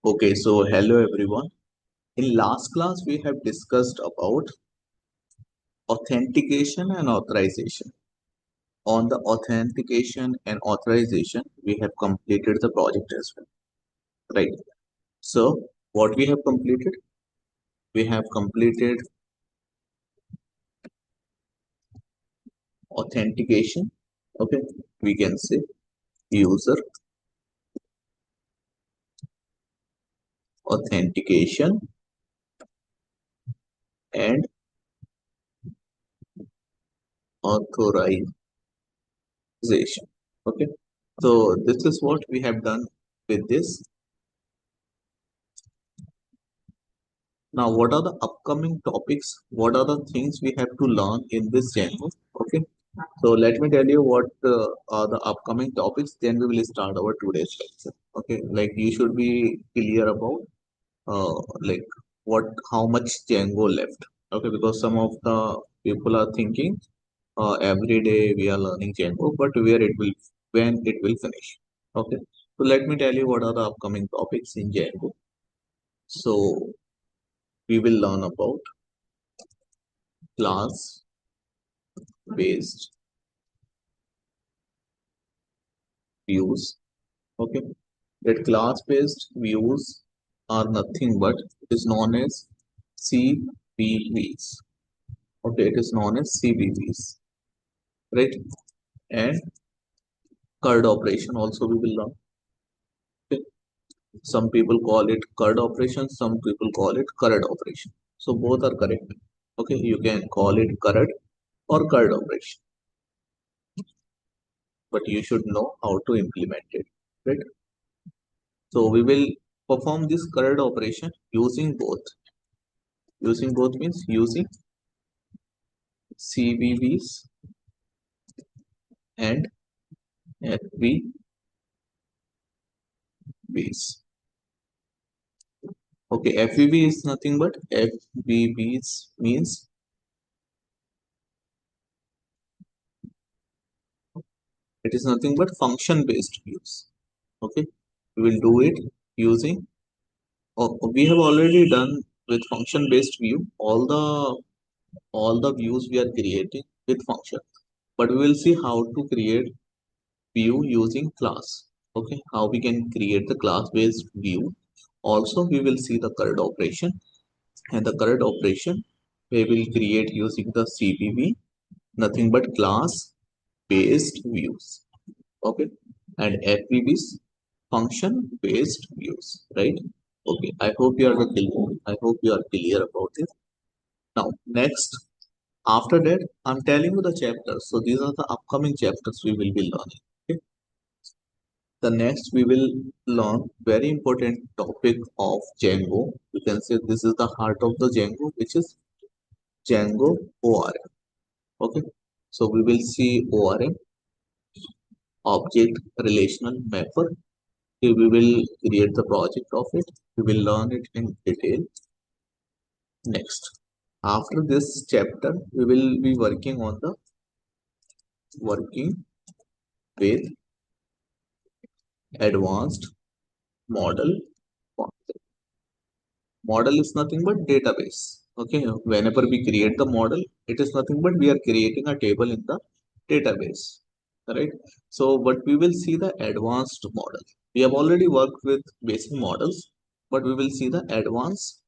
Okay, so hello everyone. In last class, we have discussed about authentication and authorization. On the authentication and authorization, we have completed the project as well, right? So, what we have completed? We have completed authentication. Okay, we can say user authentication and authorization. Okay, so this is what we have done with this. Now, what are the upcoming topics? What are the things we have to learn in this Django? Okay, so let me tell you what are the upcoming topics. Then we will start our today's lecture. Okay, like you should be clear about like what how much Django left. Okay, because some of the people are thinking every day we are learning Django, but where it will when it will finish. Okay, so let me tell you what are the upcoming topics in Django. So we will learn about class based views. Okay, that class based views are nothing but it is known as cvvs. Okay, it is known as cvvs, right? And CURD operation also we will learn. Okay, some people call it CURD operation, some people call it CURD operation, so both are correct. Okay, you can call it CURD or CURD operation, but you should know how to implement it, right? So we will perform this CURD operation using both. Using both means using CVVs and FVVs. Okay, FVV is nothing but FVVs means it is nothing but function based views. Okay, we will do it using. We have already done with function based view all the views we are creating with function, but we will see how to create view using class. Okay, how we can create the class based view. Also, we will see the CURD operation, and the CURD operation we will create using the CPV, nothing but class based views. Okay, and FVBs function based views, right? Okay, I hope you are clear. I hope you are clear about it. Now, next, after that, I'm telling you the chapters. So these are the upcoming chapters we will be learning. Okay? The next we will learn very important topic of Django. You can say this is the heart of the Django, which is Django ORM. Okay, so we will see ORM, object relational mapper. Okay, we will create the project of it. We will learn it in detail next. After this chapter, we will be working on the working with advanced model concept. Model is nothing but database. Okay, whenever we create the model, it is nothing but we are creating a table in the database, right? So but we will see the advanced model. We have already worked with basic models, but we will see the advanced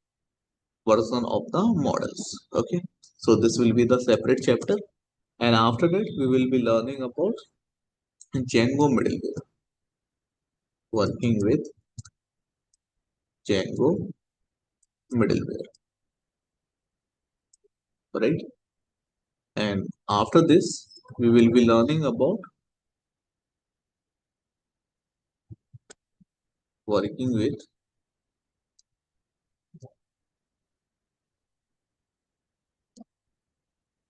version of the models. Okay, so this will be the separate chapter, and after that we will be learning about Django middleware, working with Django middleware, right? And after this we will be learning about working with.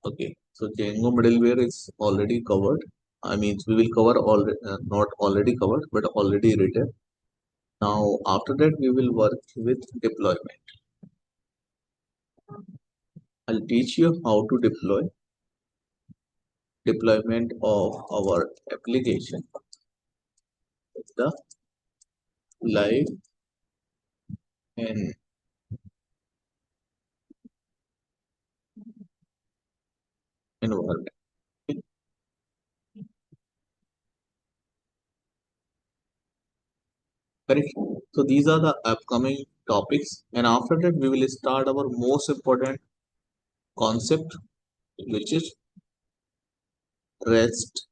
Okay, so Django middleware is already covered. I mean, we will cover all not already covered but already written. Now after that we will work with deployment. I'll teach you how to deployment of our application with the live and environment. Okay, correct. So these are the upcoming topics, and after that we will start our most important concept, which is REST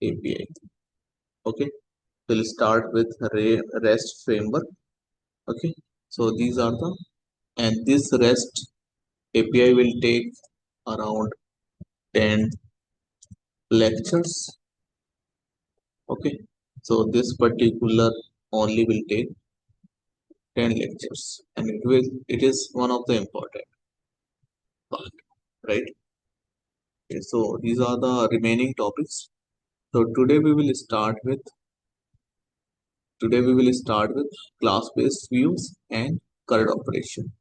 API. Okay, we'll start with REST framework. Okay, so these are the, and this REST API will take around 10 lectures. Okay, so this particular only will take 10 lectures, and it is one of the important part, right? Okay, so these are the remaining topics. So today we will start with class-based views and CRUD operation.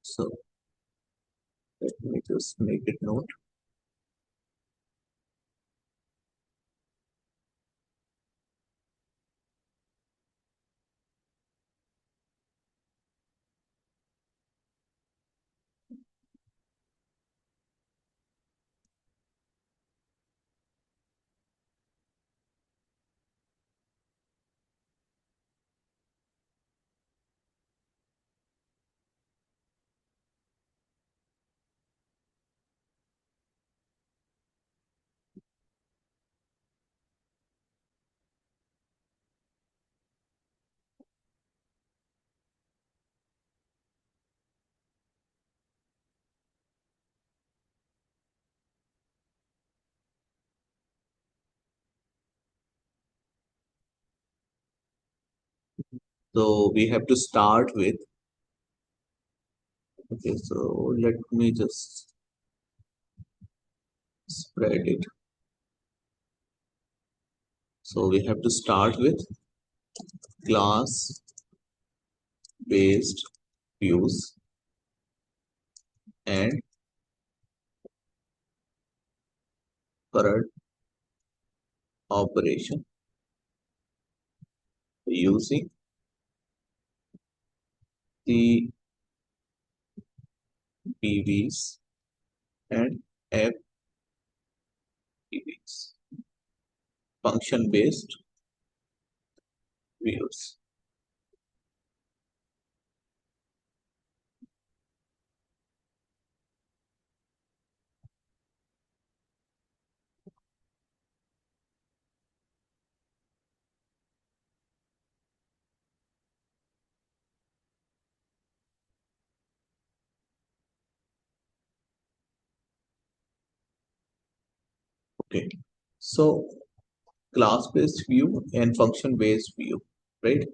So let me just make it note. So we have to start with, okay, so let me just spread it. So we have to start with class based views and CRUD operation using the PVs and FPVs, function based views. Okay, so class based view and function based view, right?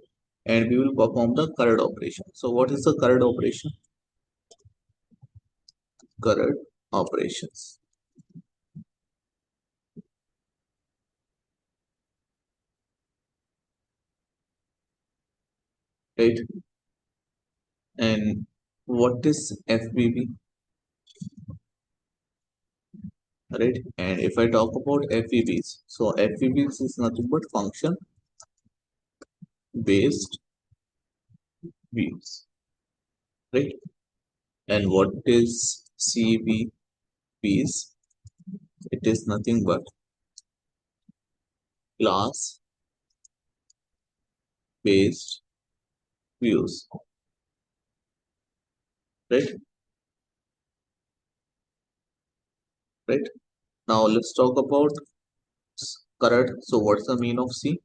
And we will perform the CRUD operation. So what is the CRUD operation? CRUD operations, right? And what is FBB, right? And if I talk about FBBs, so FBBs is nothing but function based views, right? And what is CVPs? It is nothing but class based views, right? Right. Now let's talk about CRUD. So what's the mean of C?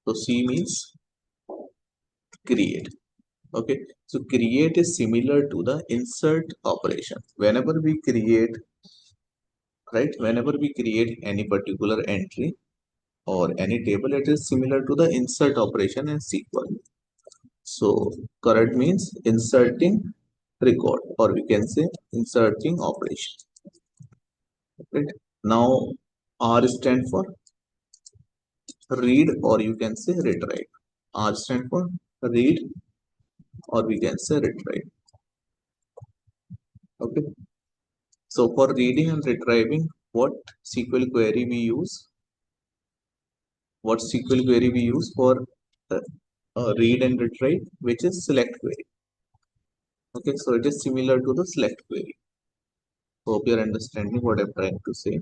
So C means create. Okay. So create is similar to the insert operation. Whenever we create, right? Whenever we create any particular entry or any table, it is similar to the insert operation in SQL. So CRUD means inserting record, or we can say inserting operation. Right. Now R stand for read, or you can say retrieve. R stand for read, or we can say retrieve. Okay. So for reading and retrieving, what SQL query we use? What SQL query we use for read and retrieve, which is select query. Okay, so it is similar to the select query. Hope you're understanding what I'm trying to say.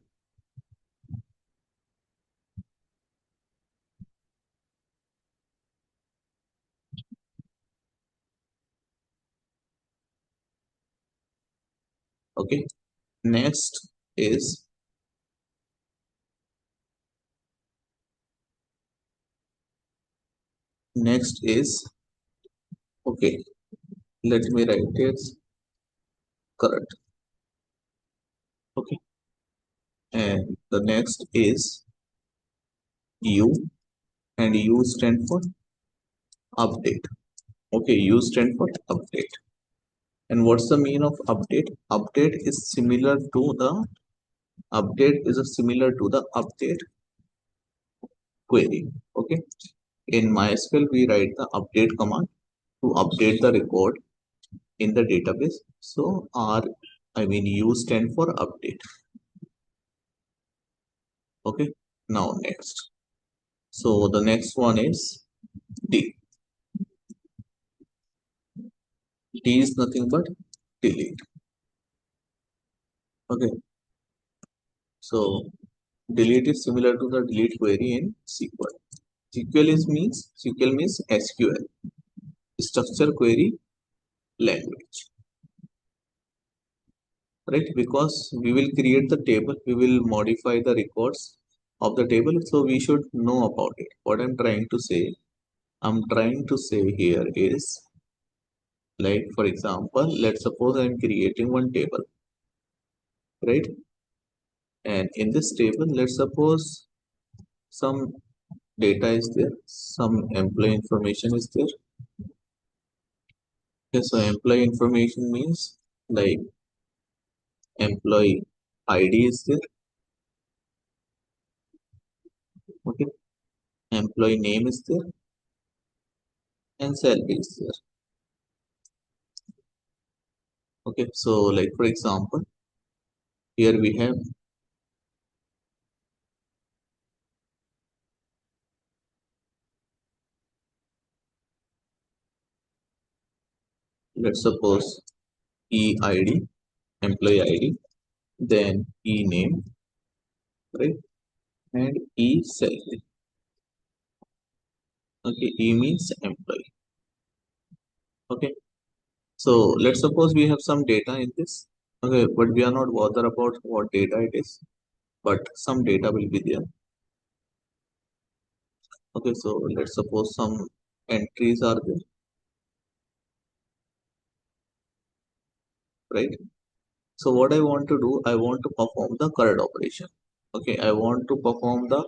Okay, next is next is okay. Let me write it current. Okay, and the next is U, and U stand for update. Okay, U stand for update. And what's the mean of update? Update is a similar to the update query. Okay, in MySQL we write the update command to update the record in the database. So U stand for update. Okay, now next. So the next one is D. D is nothing but delete. Okay, so delete is similar to the delete query in SQL. SQL means SQL, structure query language, right? Because we will create the table, we will modify the records of the table, so we should know about it. What I'm trying to say here is, like, for example, let's suppose I'm creating one table, right? And in this table, let's suppose some data is there, some employee information is there. Okay, so employee information means like employee ID is there. Okay, employee name is there, and salary is there. Okay, so like for example, here we have, let's suppose EID, employee ID, then E name, right, and E salary. Okay, E means employee. Okay, so let's suppose we have some data in this. Okay, but we are not bothered about what data it is, but some data will be there. Okay, so let's suppose some entries are there, right? So what I want to do, I want to perform the CRUD operation. Okay, I want to perform the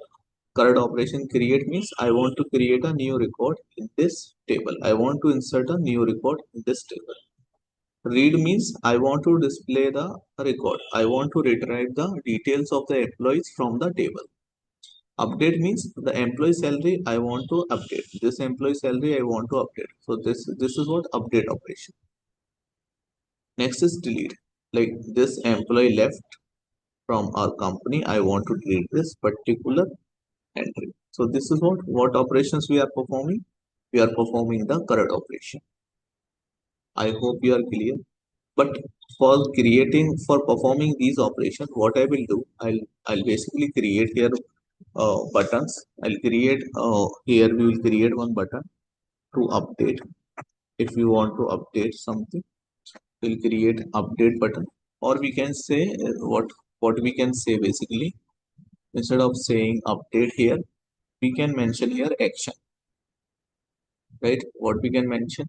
CRUD operation. Create means I want to create a new record in this table. I want to insert a new record in this table. Read means I want to display the record. I want to retrieve the details of the employees from the table. Update means the employee salary I want to update. This employee salary I want to update. So this is what update operation. Next is delete. Like this employee left from our company. I want to delete this particular entry. So this is what operations we are performing. We are performing the CRUD operation. I hope you are clear. But for performing these operations, what I will do, I'll basically create here buttons. I'll create here we will create one button to update. If we want to update something, we'll create update button, or we can say what we can say basically, instead of saying update here, we can mention here action, right? What we can mention?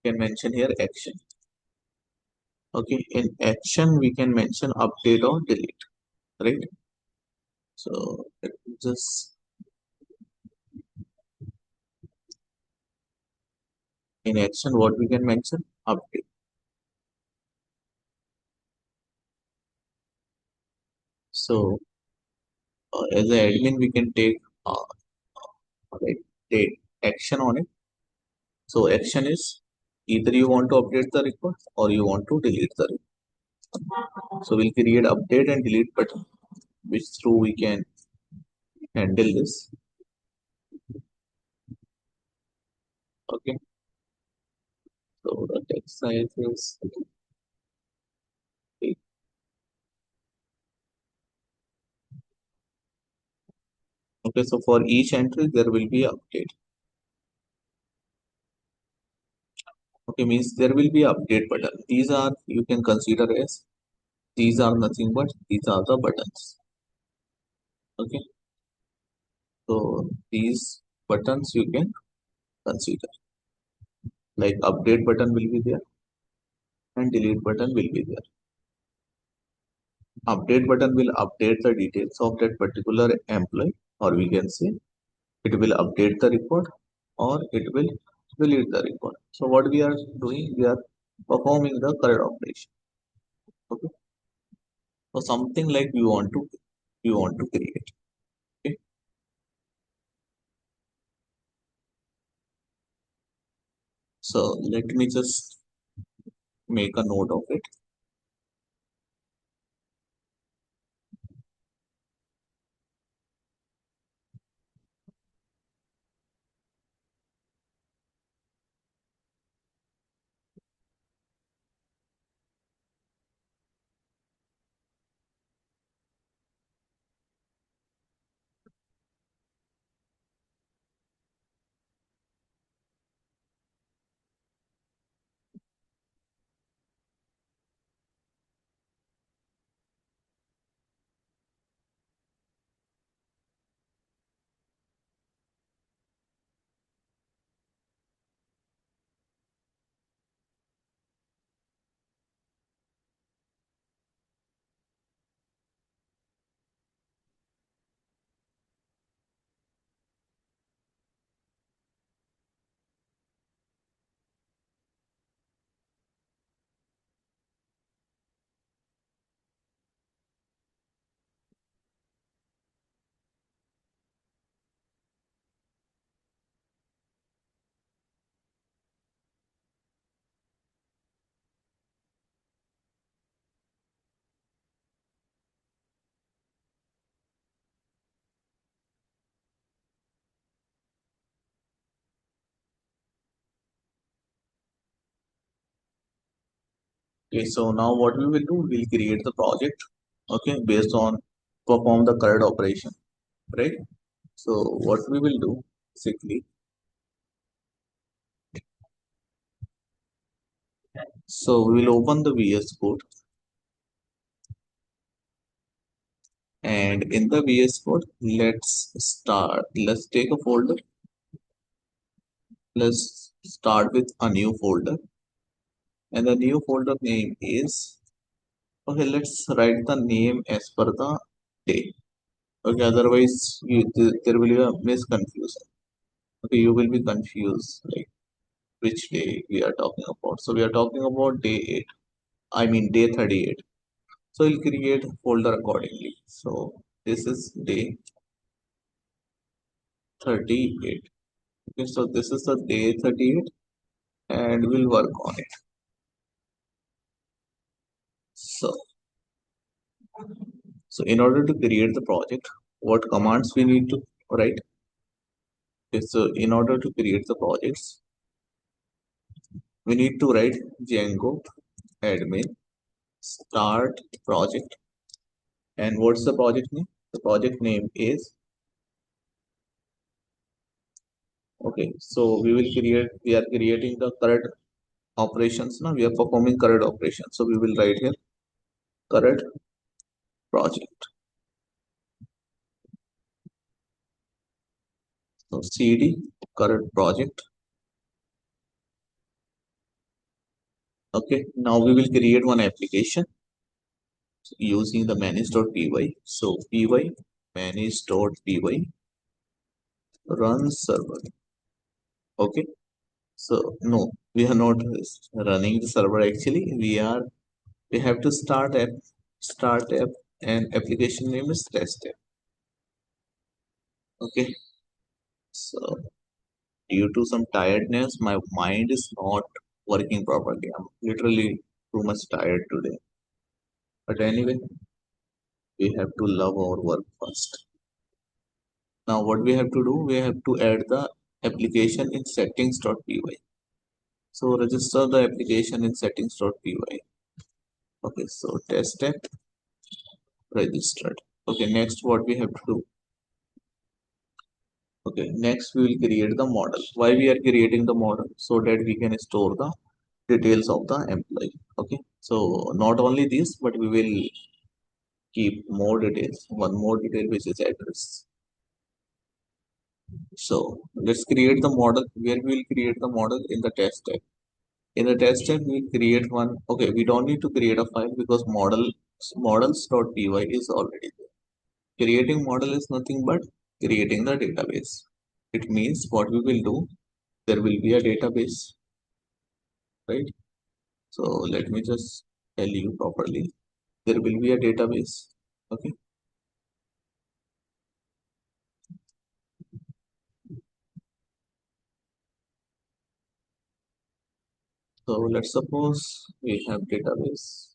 We can mention here action. Okay, in action we can mention update or delete, right? So let me just, in action what we can mention? Update. So as an admin we can take right, take action on it. So action is either you want to update the record or you want to delete the record. So we'll create update and delete button, which through we can handle this. Okay, so the text size is big. Okay, so for each entry there will be update. Okay, means there will be update button. These are, you can consider as, these are nothing but these are the buttons. Okay, so these buttons you can consider, like update button will be there and delete button will be there. Update button will update the details of that particular employee, or we can say it will update the record, or it will delete the record. So what we are doing, we are performing the current operation. Okay, so something like we want to create. Okay, so let me just make a note of it. Okay, so now what we will do, we'll create the project. Okay, based on perform the current operation, right? So what we will do basically, so we will open the VS Code, and in the VS Code, let's take a folder. Let's start with a new folder, and the new folder name is, okay, let's write the name as per the day. Okay, otherwise there will be a misconfusion. Okay, you will be confused like which day we are talking about. So we are talking about day 8. I mean day 38. So we'll create folder accordingly. So this is day 38. Okay, so this is the day 38 and we'll work on it. So, so in order to create the project, what commands we need to write? Okay, so in order to create the projects, we need to write Django admin start project. And what's the project name? The project name is, okay, so we are creating the current operations now. We are performing current operations. So we will write here current project. So cd current project. Okay, now we will create one application using the manage.py. So py manage.py run server. Okay, so no, we are not running the server actually. We have to start app and application name is RestAPI. Okay, so due to some tiredness, my mind is not working properly. I'm literally too much tired today. But anyway, we have to love our work first. Now, what we have to do, we have to add the application in settings.py. So register the application in settings.py. Okay, so test app registered. Okay, next what we have to do. Okay, next we will create the model. Why we are creating the model? So that we can store the details of the employee. Okay, so not only this, but we will keep more details. One more detail which is address. So let's create the model. Where we will create the model in the test tab. In the test tab, we will create one. Okay, we don't need to create a file because models.py is already there. Creating model is nothing but creating the database. It means what we will do, there will be a database, right? So let me just tell you properly. There will be a database. Okay. So let's suppose we have database,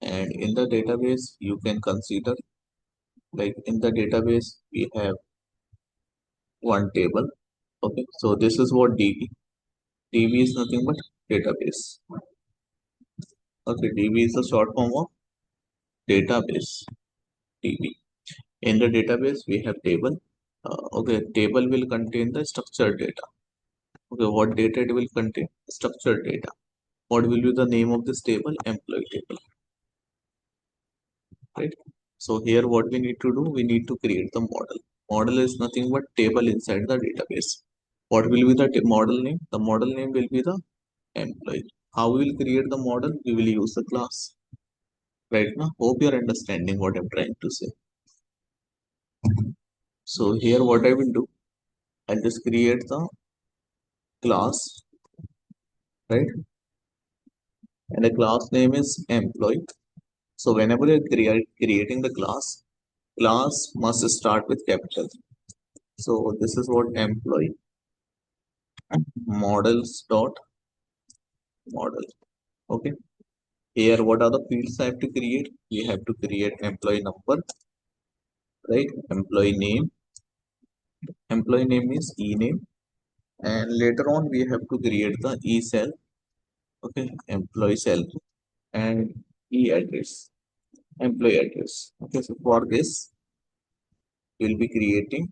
and in the database you can consider, like in the database we have one table. Okay. So this is what DB. DB is nothing but database. Okay. DB is the short form of database. DB. In the database we have table. Okay. Table will contain the structured data. Okay. What data it will contain? Structured data. What will be the name of this table? Employee table. Right. So here what we need to do, we need to create the model. Model is nothing but table inside the database. What will be the model name? The model name will be the employee. How we will create the model? We will use the class. Right now, hope you are understanding what I'm trying to say. So here what I will do, I'll just create the class, right? And the class name is employee. So whenever you're creating the class must start with capital. So this is what employee models dot model. Okay. Here what are the fields I have to create? We have to create employee number, right? Employee name is e name, and later on we have to create the e cell. Okay, employee cell and e address, employee address. Okay, so for this we'll be creating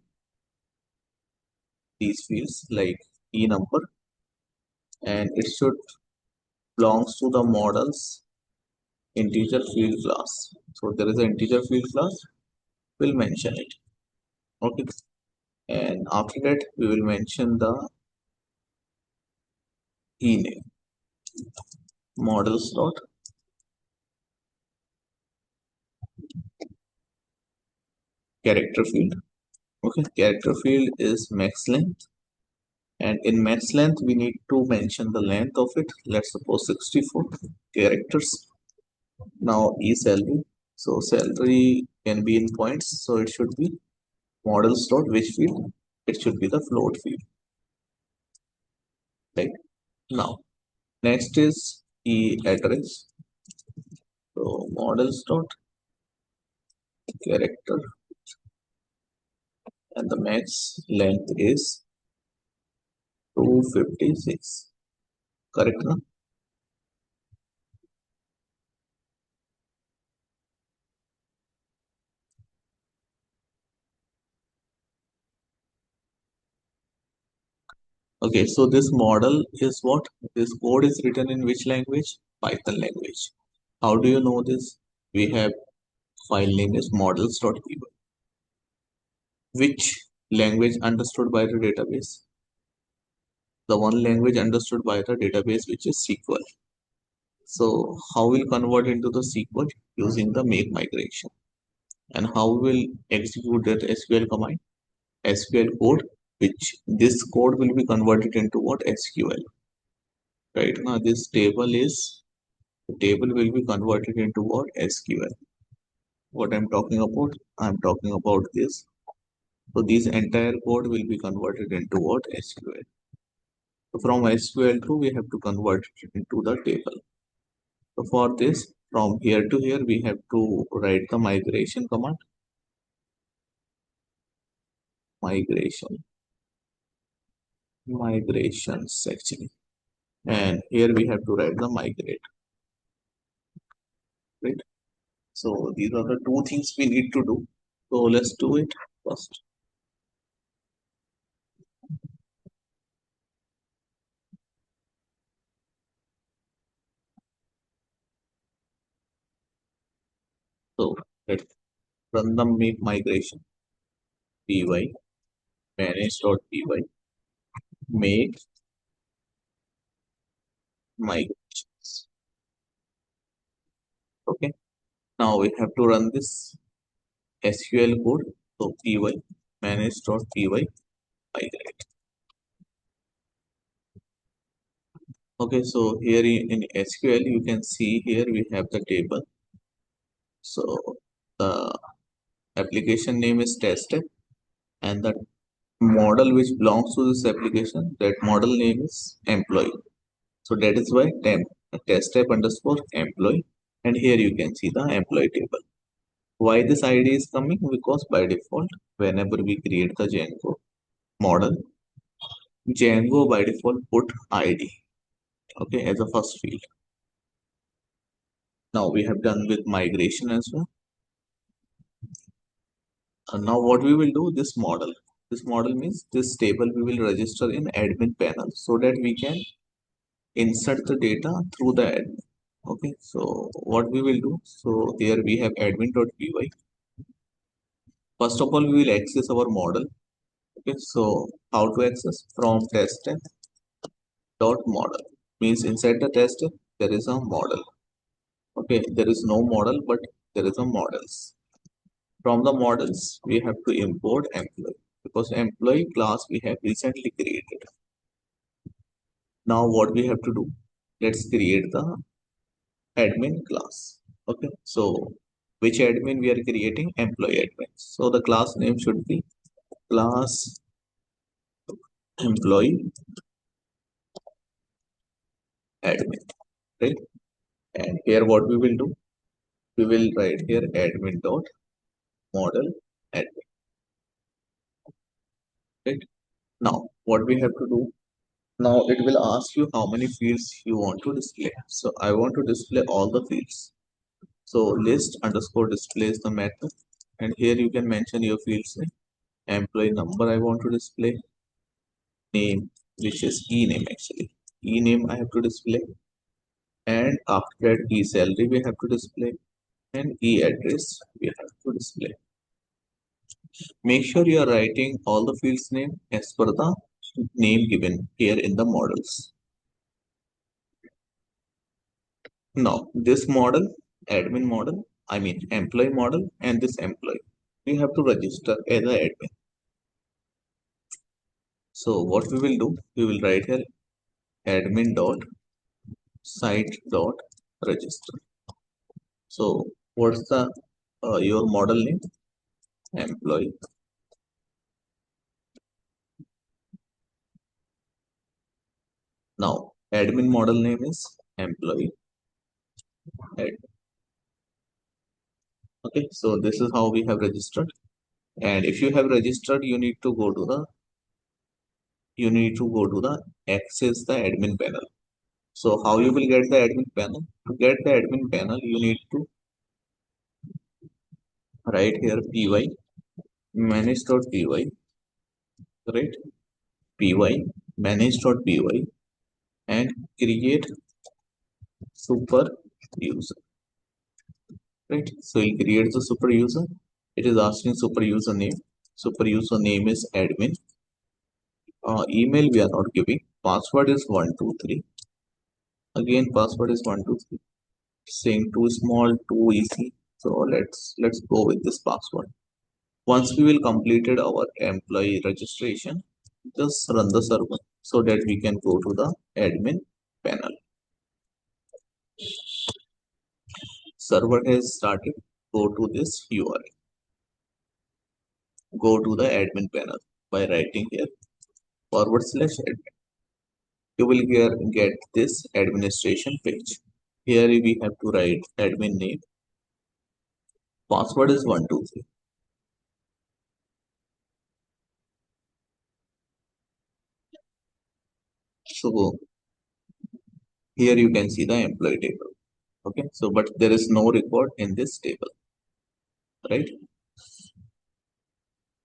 these fields like e number, and it should belongs to the models integer field class. So there is an integer field class, we'll mention it. Okay, and after that we will mention the e name models dot character field. Okay, character field is max length, and in max length we need to mention the length of it. Let's suppose 64 characters. Now e salary, so salary can be in points, so it should be models dot which field, it should be the float field, right? Now next is e address, so models dot character, and the max length is 256. Correct now? Okay, so this model is what? This code is written in which language? Python language. How do you know this? We have file name is models.py. Which language understood by the database? The one language understood by the database, which is SQL. So how will convert into the SQL? Using the make migration. And how will execute that SQL command? SQL code, which this code will be converted into what? SQL. Right now this table will be converted into what? SQL. What I'm talking about? I'm talking about this. So this entire code will be converted into what? SQL. So from SQL to we have to convert it into the table. So for this, from here to here, we have to write the migration command. migration, migrations actually. And here we have to write the migrate, right? So these are the two things we need to do. So let's do it first. So let's run the migration py manage.py make migrations. Okay. Now we have to run this SQL code. So py manage.py migrate. Okay, so here in SQL you can see here we have the table. So the application name is test and the model which belongs to this application, that model name is employee. So that is why temp test type underscore employee, and here you can see the employee table. Why this ID is coming? Because by default, whenever we create the Django model, Django by default put ID, okay, as a first field. Now we have done with migration as well. Now what we will do, this model means this table we will register in admin panel so that we can insert the data through the admin. Okay, so what we will do, so here we have admin.py. First of all, we will access our model. Okay, so how to access? From test dot model means inside the test there is a model. Okay, there is no model, but there is a models. From the models, we have to import employee because employee class we have recently created. Now what we have to do? Let's create the admin class. Okay, so which admin we are creating? Employee admin. So the class name should be class employee admin, right? And here what we will do? We will write here admin dot model admin, right? Now what we have to do? Now it will ask you how many fields you want to display. So I want to display all the fields. So list underscore display is the method, and here you can mention your fields name. Employee number I want to display, name which is e-name actually. E-name I have to display, and after that e-salary we have to display, and e-address we have to display. Make sure you are writing all the fields name as per the name given here in the models. Now this model, admin model, I mean employee model, and this employee, we have to register as an admin. So what we will do, we will write here admin dot site dot register. So what's the your model name? Employee. Now admin model name is employee. Okay, so this is how we have registered. And if you have registered, you need to go to the access the admin panel. So how you will get the admin panel? To get the admin panel, you need to write here py manage.py, right? Py manage.py and create super user, right? So you create the super user. It is asking super user name. Super user name is admin. Email we are not giving. Password is 123. Again, password is 123. Saying too small, too easy. So let's go with this password. Once we will completed our employee registration, just run the server so that we can go to the admin panel. Server has started. Go to this URL. Go to the admin panel by writing here /admin. You will get this administration page. Here we have to write admin name. Password is 123. So here you can see the employee table. Okay, so but there is no record in this table, right?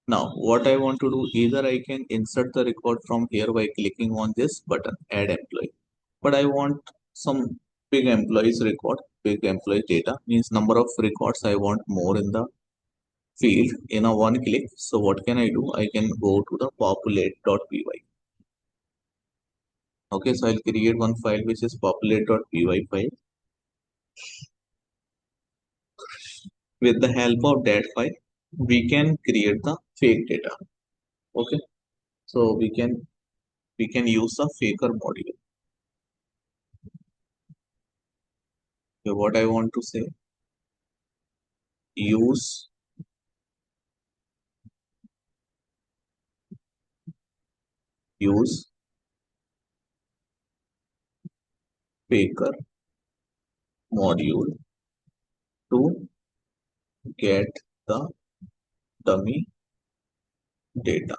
Now what I want to do, either I can insert the record from here by clicking on this button, add employee, but I want some big employees record, big employee data, means number of records I want more in the field in a one click. So what can I do? I can go to the populate.py. Okay, so I'll create one file which is populate.py file. With the help of that file, we can create the fake data. Okay, so we can use the faker module. Okay, what I want to say, use use faker module to get the dummy data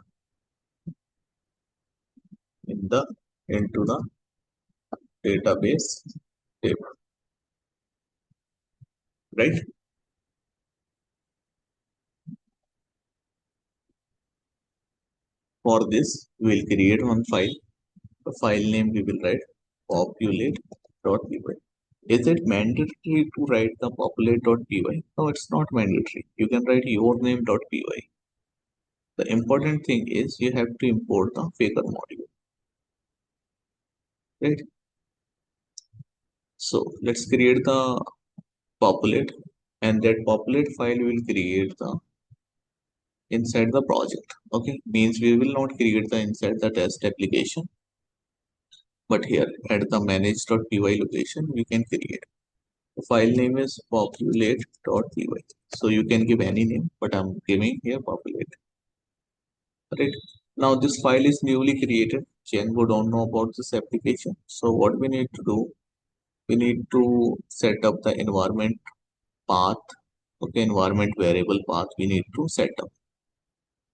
into the database table, right? For this, we'll create one file. The file name we will write populate.py. Is it mandatory to write the populate.py? No, it's not mandatory. You can write your name.py. The important thing is you have to import the faker module, right? So let's create the populate, and that populate file will create the inside the project. Okay, means we will not create the inside the test application, but here at the manage.py location we can create. The file name is populate.py. So you can give any name, but I'm giving here populate. Right. Now this file is newly created. Django don't know about this application. So what we need to do, we need to set up the environment path. Okay, environment variable path we need to set up.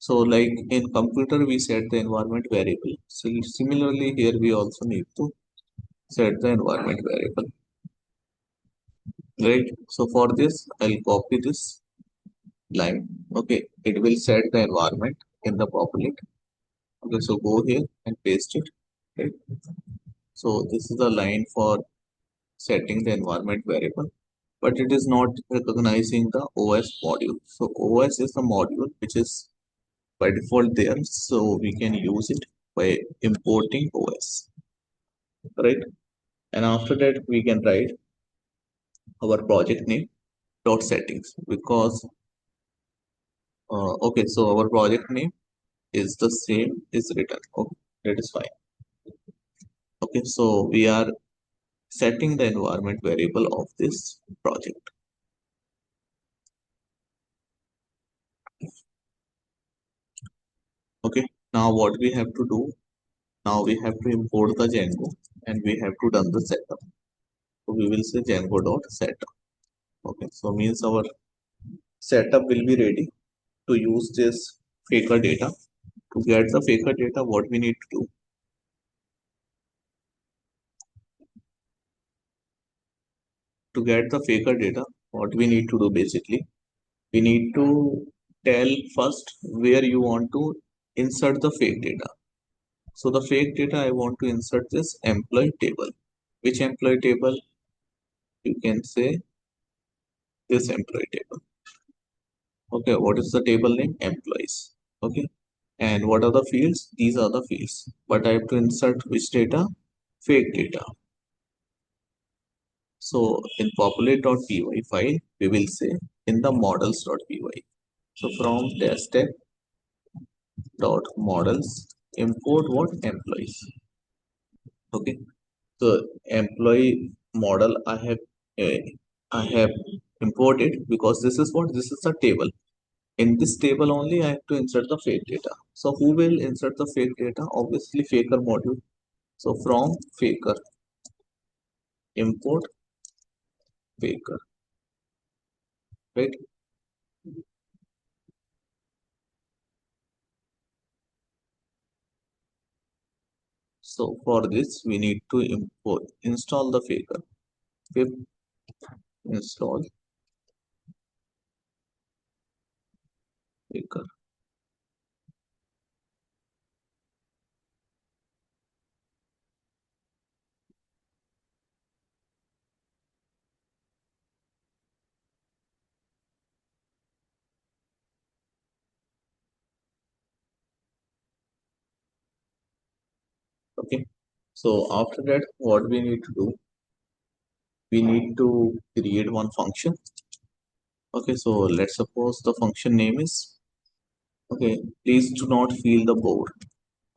So like in computer we set the environment variable. So similarly here we also need to set the environment variable. Right. So for this I'll copy this line. Okay, it will set the environment in the populate. Okay, so go here and paste it. Right. So this is the line for setting the environment variable, but it is not recognizing the OS module. So OS is the module which is by default there. So we can use it by importing OS, right? And after that we can write our project name dot settings, because okay, so our project name is the same is written. Okay, that is fine. Okay, so we are setting the environment variable of this project. Okay, now what we have to do, now we have to import the Django and we have to done the setup. So we will say Django dot setup. Okay, so means our setup will be ready to use this faker data. To get the faker data, what we need to do, to get the faker data, what we need to do basically, we need to tell first where you want to insert the fake data. So the fake data I want to insert this employee table. Which employee table? You can say this employee table. Okay, what is the table name? Employees. Okay, and what are the fields? These are the fields. But I have to insert which data? Fake data. So in populate.py file, we will say in the models.py. So from test.models, import what? Employees. Okay, so employee model uh, I have imported, because this is what? This is a table. In this table only I have to insert the fake data. So who will insert the fake data? Obviously faker module. So from faker, import faker, right? So for this, we need to install the faker. Pip install faker. Okay. So after that, what we need to do, we need to create one function. Okay. So let's suppose the function name is, okay, please do not feel the bored.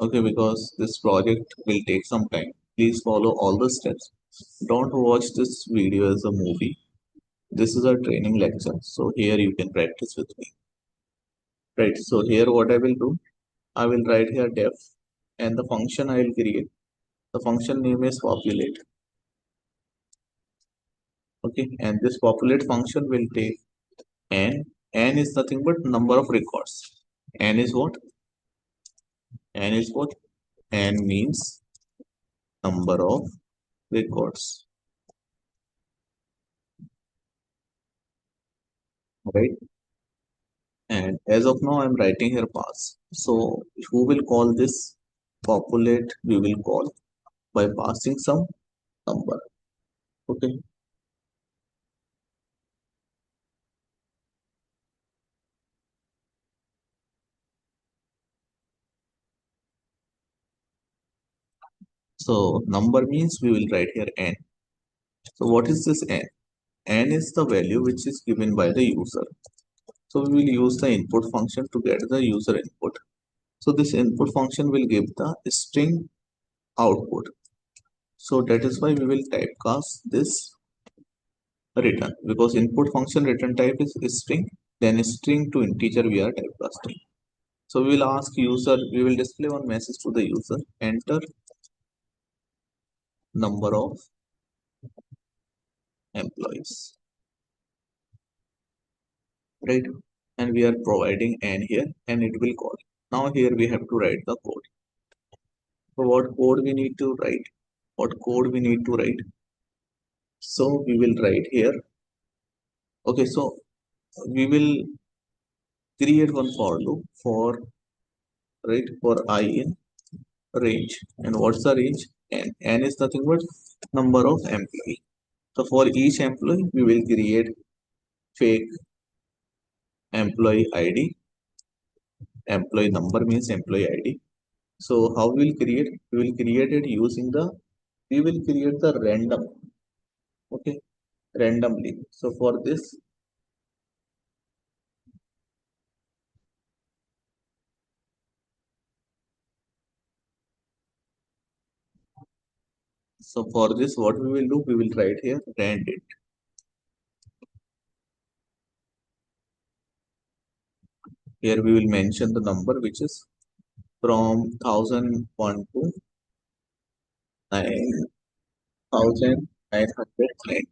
Okay, because this project will take some time. Please follow all the steps. Don't watch this video as a movie. This is a training lecture. So here you can practice with me. Right. So here what I will do, I will write here def and the function I will create. The function name is populate. Okay. And this populate function will take n. N is nothing but number of records. N is what? N is what? N means number of records. Right. And as of now, I'm writing here pass. So who will call this populate? We will call by passing some number. Okay. So number means we will write here n. So what is this n? N is the value which is given by the user. So we will use the input function to get the user input. So this input function will give the string output. So that is why we will typecast this return, because input function return type is string, then string to integer we are typecasting. So we will ask user, we will display one message to the user, enter number of employees, right? And we are providing n here and it will call. Now here we have to write the code. So what code we need to write? What code we need to write? So we will write here. Okay, so we will create one for loop for, right, for I in range. And what's the range? N. N is nothing but number of employee. So for each employee, we will create fake employee ID. Employee number means employee ID. So how we will create? We will create it using we will create the random. Okay, randomly. So for this, what we will do, we will write here randit. Here we will mention the number which is from 1001 to 9909.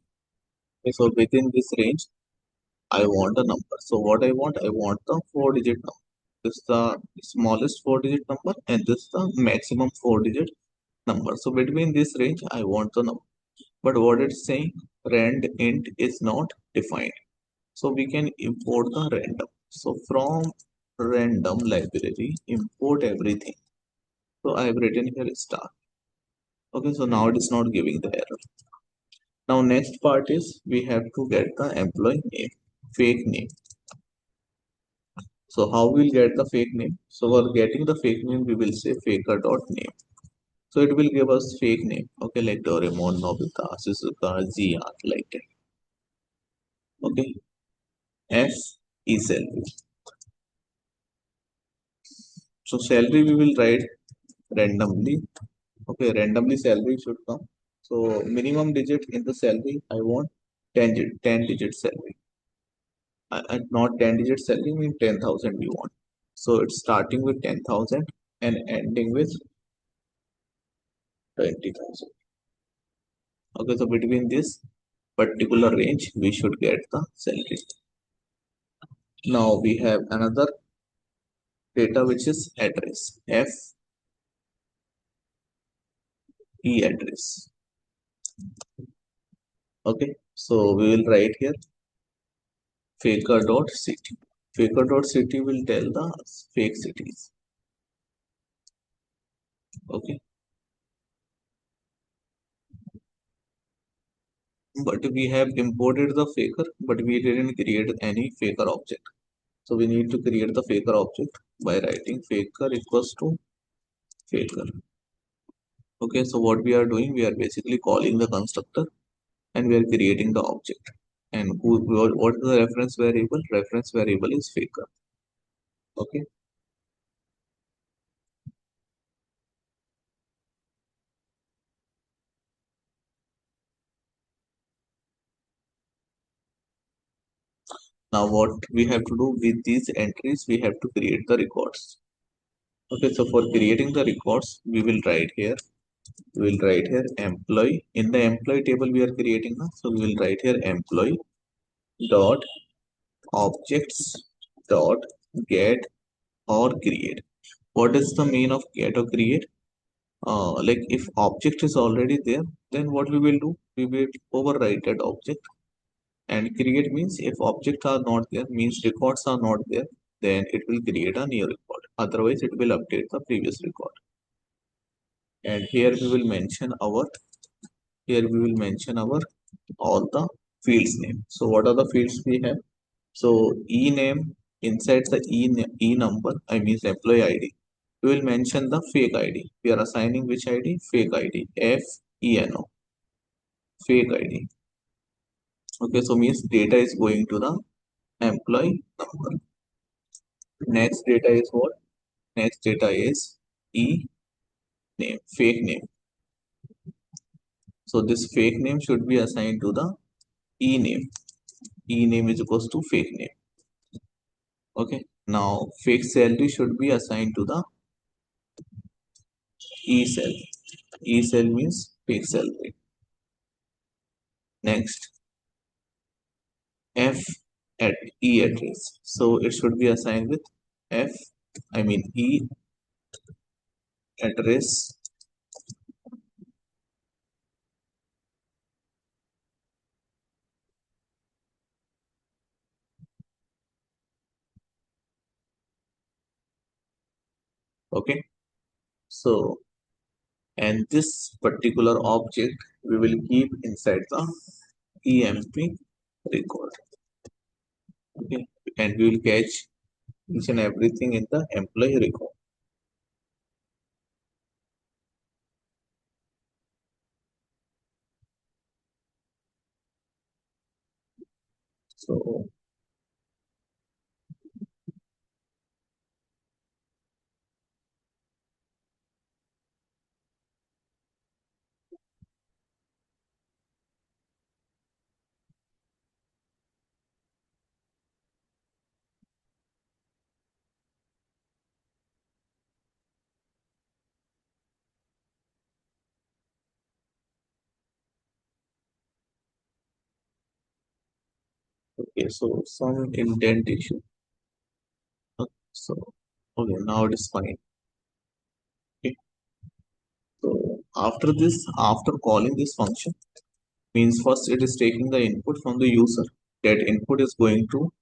Okay, so within this range, I want a number. So what I want? I want the 4-digit number. This is the smallest 4-digit number and this is the maximum 4-digit number. So between this range, I want the number. But what it's saying, rand int is not defined. So we can import the random. So from random library, import everything. So I have written here star. Okay, so now it is not giving the error. Now next part is we have to get the employee name, fake name. So how we'll get the fake name? So for getting the fake name, we will say faker.name. So it will give us fake name. Okay, like Doraemon, Nobita, Suzuka, Zia, like that. Okay, F is salary. So salary we will write randomly. Okay, randomly salary should come. So minimum digit in the salary, I want 10 digit salary. Not 10 digit salary, mean 10,000 we want. So it's starting with 10,000 and ending with 20,000. Okay, so between this particular range, we should get the salary. Now we have another data which is address. F e-address. Okay, so we will write here faker.city. Faker.city will tell the fake cities. Okay, but we have imported the faker, but we didn't create any faker object. So we need to create the faker object by writing faker equals to faker. Okay, so what we are doing, we are basically calling the constructor and we are creating the object. And what is the reference variable? Reference variable is faker. Okay, now what we have to do with these entries, we have to create the records. Okay, so for creating the records, we will write here. We will write here employee. In the employee table we are creating now. So we will write here employee dot objects dot get or create. What is the mean of get or create? Like if object is already there, then what we will do? We will overwrite that object. And create means if objects are not there, means records are not there, then it will create a new record. Otherwise, it will update the previous record. And here we will mention our all the fields name. So what are the fields we have? So e name inside the e number, I mean employee ID. We will mention the fake ID. We are assigning which ID? Fake ID. FENO. Fake ID. Okay, so means data is going to the employee number. Next data is what? Next data is e name, fake name. So this fake name should be assigned to the e name. E name is equals to fake name. Okay. Now fake salary should be assigned to the e cell. E cell means fake salary. Next f at e address. So it should be assigned with f. I mean e address. Okay. So and this particular object we will keep inside the emp record. Okay, and we will catch each and everything in the employee record. So okay, so some indentation. So okay, now it is fine. Okay, so after calling this function, means first it is taking the input from the user. That input is going to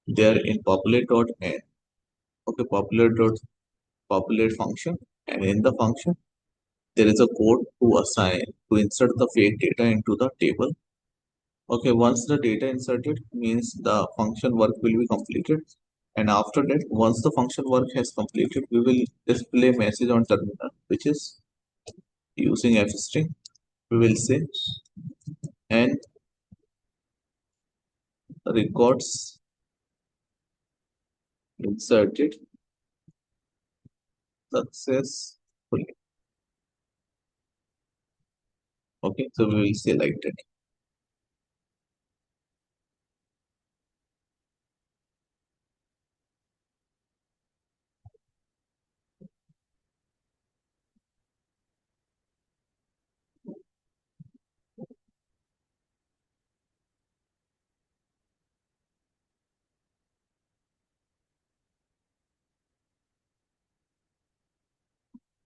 there in populate.n. Okay, populate function, and in the function there is a code to assign to insert the fake data into the table. Okay, once the data inserted means the function work will be completed. And after that, once the function work has completed, we will display message on terminal, which is using f string. We will say and records inserted successfully. Okay, so we will say like that.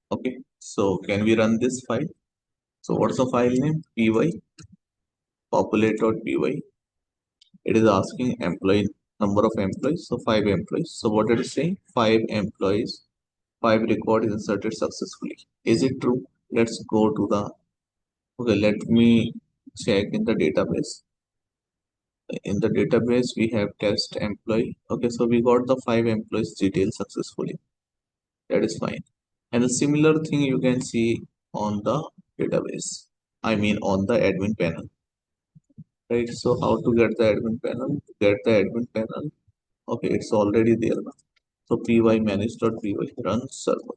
Okay, so can we run this file? So what's the file name? Py populate.py. It is asking employee number of employees. So 5 employees. So what it is saying? 5 employees. 5 record is inserted successfully. Is it true? Let's go to the. Okay, let me check in the database. In the database, we have test employee. Okay, so we got the 5 employees details successfully. That is fine. And a similar thing you can see on the database. I mean on the admin panel. Right. So how to get the admin panel? Get the admin panel. Okay, it's already there now. So py manage.py run server.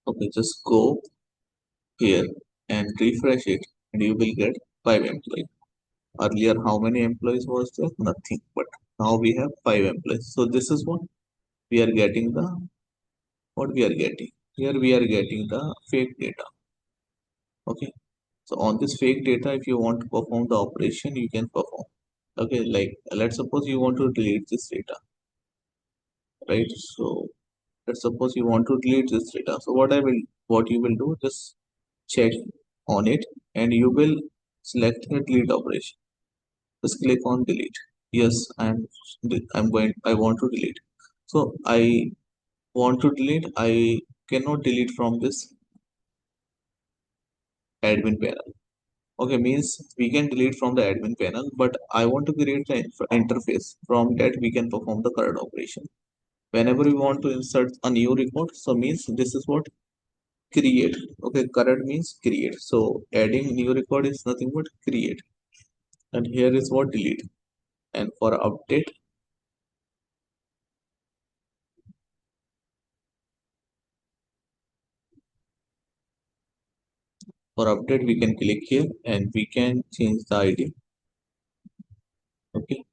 Okay, just go here and refresh it, and you will get 5 employees. Earlier, how many employees was there? Nothing. But now we have 5 employees. So this is what we are getting the what we are getting. Here we are getting the fake data. Okay. So on this fake data, if you want to perform the operation, you can perform. Okay, like let's suppose you want to delete this data, right? So let's suppose you want to delete this data. So what you will do, just check on it, and you will select the delete operation. Just click on delete. Yes, I want to delete. So I want to delete. I cannot delete from this admin panel. Okay, means we can delete from the admin panel, but I want to create the interface. From that, we can perform the current operation. Whenever we want to insert a new record, so means this is what create. Okay, current means create. So adding new record is nothing but create. And here is what delete. And for update we can click here and we can change the ID. Okay,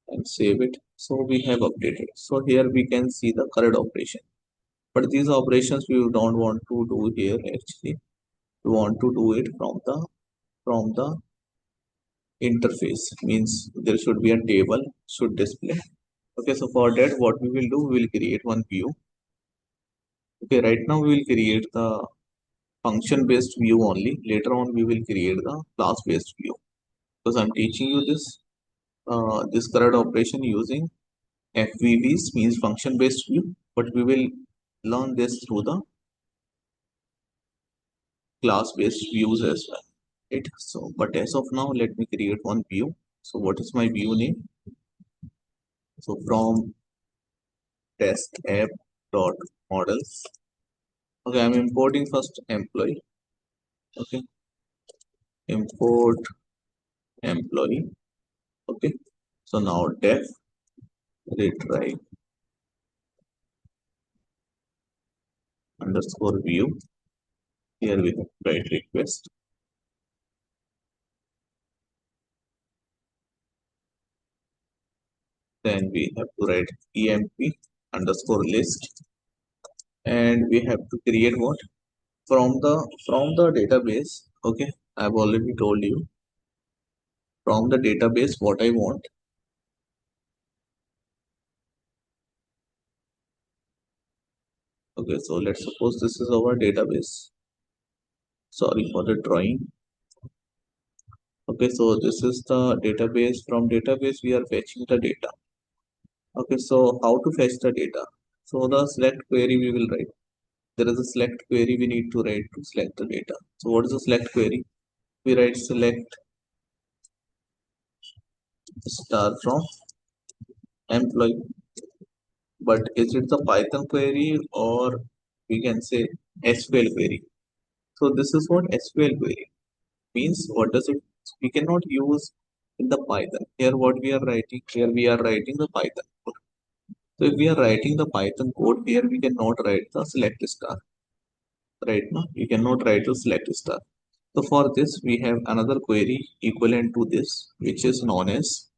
and save it. So we have updated. So here we can see the current operation. But these operations we don't want to do here actually. We want to do it from the interface. Means there should be a table should display. Okay, so for that what we will do, we will create one view. Okay, right now we will create the function based view only. Later on we will create the class based view, because I'm teaching you this current operation using FVVs, means function based view, but we will learn this through the class based views as well. Right. So but as of now, let me create one view. So what is my view name? So from test app dot models. Okay, I'm importing first employee. Okay, import employee. Okay, so now def retry underscore view. Here we have write request. Then we have to write emp underscore list, and we have to create what from the database. Okay, I've already told you from the database what I want. Okay, so let's suppose this is our database. Sorry for the drawing. Okay, so this is the database. From database we are fetching the data. Okay, so how to fetch the data? So the select query we will write. There is a select query we need to write to select the data. So what is the select query? We write select star from employee. But is it the Python query, or we can say SQL query? So this is what SQL query means. What does it? We cannot use in the Python. Here what we are writing? Here we are writing the Python code. So if we are writing the Python code, here we cannot write the select star. Right now, we cannot write the select star. So for this, we have another query equivalent to this, which is known as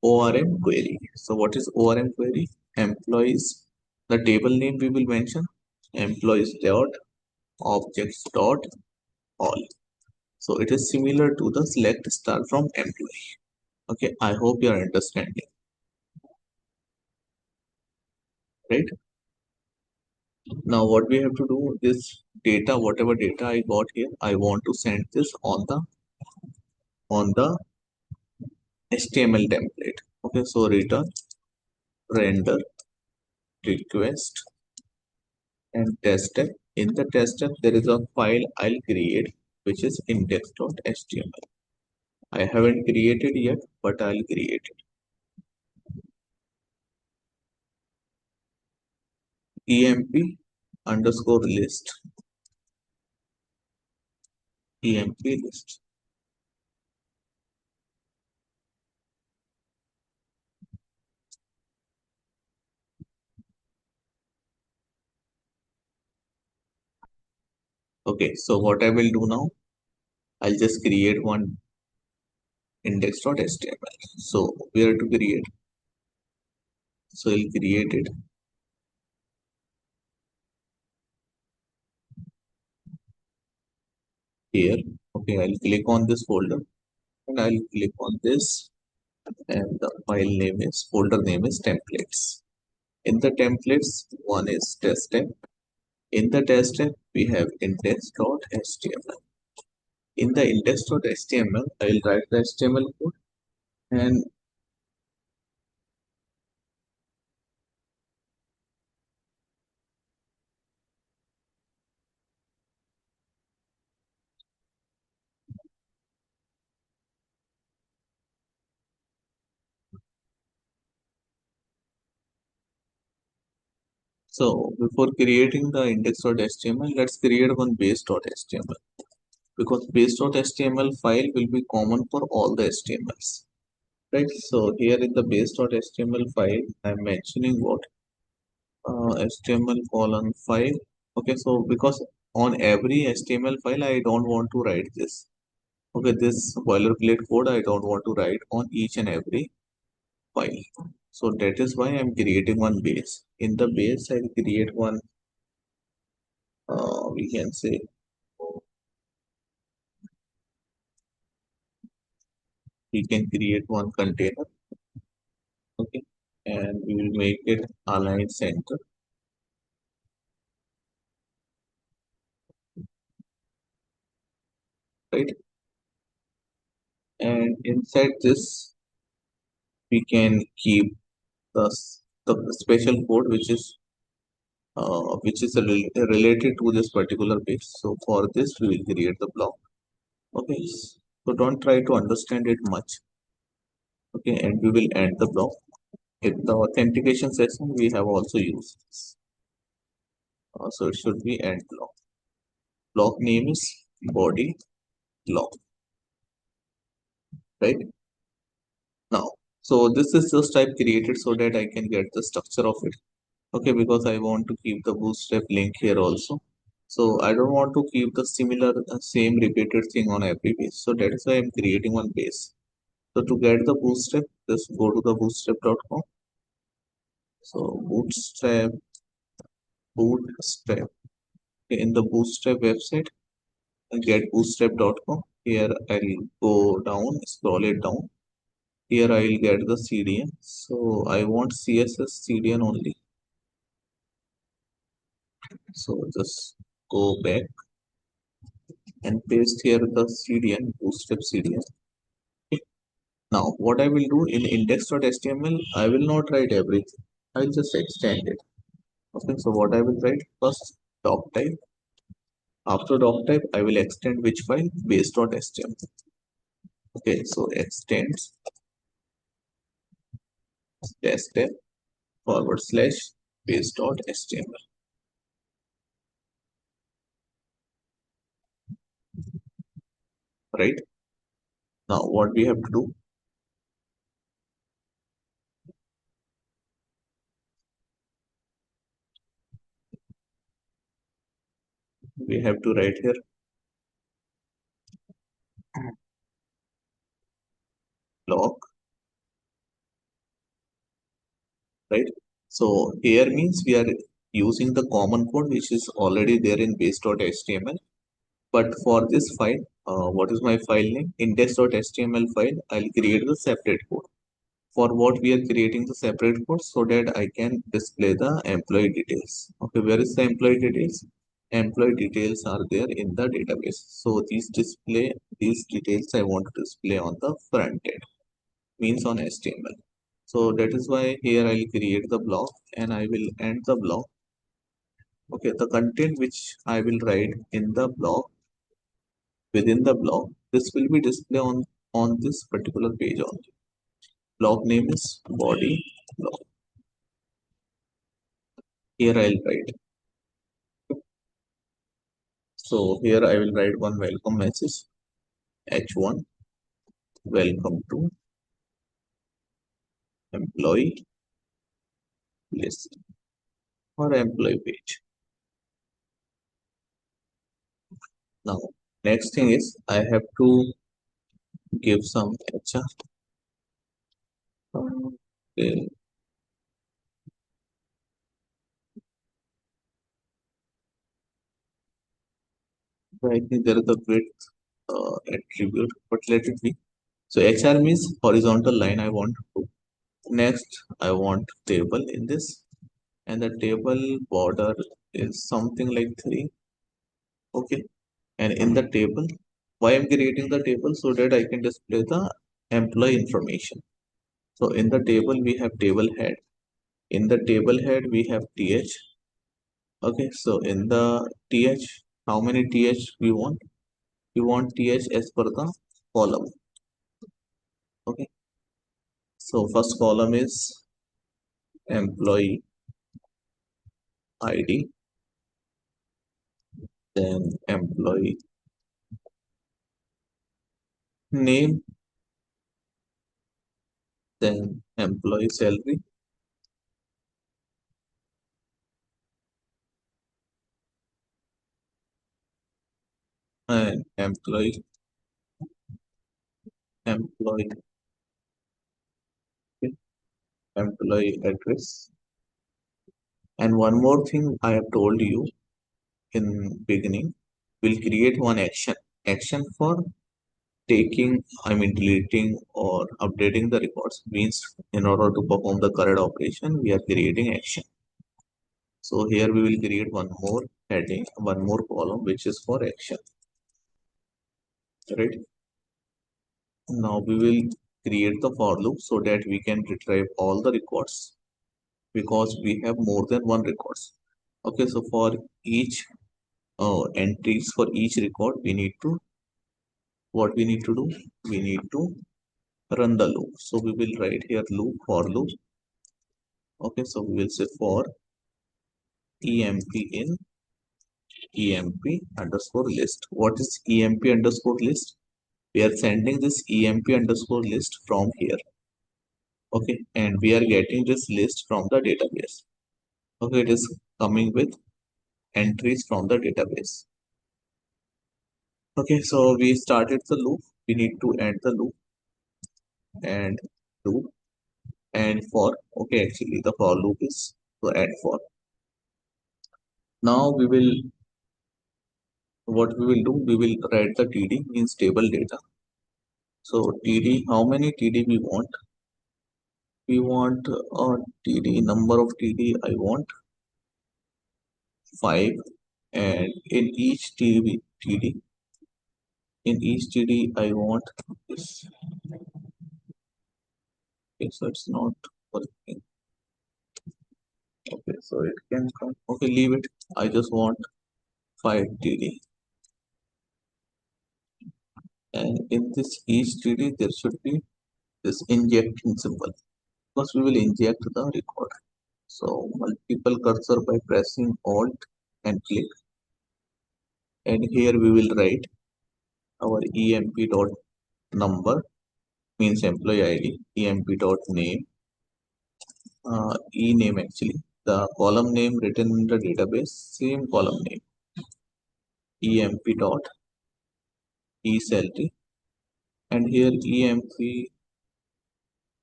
ORM query. So what is ORM query? Employees. The table name we will mention employees dot objects dot all. So it is similar to the select star from employee. Okay, I hope you are understanding, right? Now what we have to do, this data, whatever data I got here, I want to send this on the HTML template. Okay, so return render request and test step. In the test step, there is a file I'll create which is index.html. I haven't created yet, but I'll create it. emp underscore list, emp list. Okay, so what I will do now, I'll just create one index.html. So where to create? So I'll create it here. Okay, I'll click on this folder and I'll click on this, and the file name is, folder name is templates. In the templates, one is test tab. In the test tab, we have index.html. In the index.html, I'll write the HTML code, and so before creating the index.html, let's create one base.html, because base.html file will be common for all the HTMLs. Right, so here in the base.html file, I'm mentioning what, HTML colon file. Okay, so because on every HTML file, I don't want to write this. Okay, this boilerplate code I don't want to write on each and every file. So that is why I'm creating one base. In the base, I'll create one, we can say, we can create one container. Okay, and we will make it align center. Right, and inside this, we can keep the, the special code which is related to this particular page. So for this, we will create the block. Okay, so don't try to understand it much. Okay, and we will end the block. In the authentication session, we have also used this. So it should be end block. Block name is body block. Right now, so this is just type created so that I can get the structure of it. Okay, because I want to keep the bootstrap link here also. So I don't want to keep the similar same repeated thing on every page. So that is why I'm creating one page. So to get the bootstrap, just go to the bootstrap.com. So bootstrap. Okay, in the bootstrap website, get bootstrap.com. Here I'll go down, scroll it down. Here I'll get the CDN. So I want CSS CDN only. So just go back and paste here the CDN, bootstrap CDN. Now, what I will do in index.html, I will not write everything. I'll just extend it. Okay, so what I will write first, doc type. After doc type, I will extend which file? Base.html. Okay, so extends test tab / base.html. Right? Now, what we have to do? We have to write here block. Right? So here means we are using the common code which is already there in base.html. But for this file, what is my file name? Index.html file. I'll create the separate code. for what we are creating the separate code so that I can display the employee details. Okay, where is the employee details? Employee details are there in the database. So these details I want to display on the front end, means on HTML. So that is why here I'll create the block and I will end the block. Okay, the content which I will write in the block, within the block, this will be displayed on this particular page only. Block name is body block. Here I'll write. So here I will write one welcome message H1, welcome to employee list or employee page. Now next thing is I have to give some HR. Okay. I think there is a great attribute, but let it be. So HR means horizontal line I want to. Next, I want table in this, and the table border is something like 3. Okay, and in the table, why I'm creating the table so that I can display the employee information. So in the table we have table head. In the table head we have th. Okay, so in the th, how many th we want? We want th as per the column. Okay, so first column is employee ID, then employee name, then employee salary, and employee employee address. And one more thing I have told you in beginning, we'll create one action for taking, I mean deleting or updating the records. Means in order to perform the current operation we are creating action. So here we will create one more heading, one more column which is for action, right? Now we will create the for loop so that we can retrieve all the records, because we have more than one records. Okay, so for each entries for each record we need to, what we need to do, we need to run the loop. So we will write here loop, for loop. Okay, so we will say for emp in emp underscore list. What is emp underscore list? We are sending this emp underscore list from here. Okay, and we are getting this list from the database. Okay, it is coming with entries from the database. Okay, so we started the loop, we need to end the loop, and loop and for. Okay, actually the for loop is to add for. Now we will, what we will do, we will write the td, means table data. So td, how many td we want? We want td, number of td I want 5, and in each td I want this. Okay, so it's not working. Okay, so it can come. Okay, leave it. I just want 5 td, and in this each td there should be this injecting symbol, because we will inject the record. So multiple cursor by pressing alt and click, and here we will write our emp dot number, means employee id, emp dot name, e name, actually the column name written in the database, same column name, emp dot e salary, and here emp.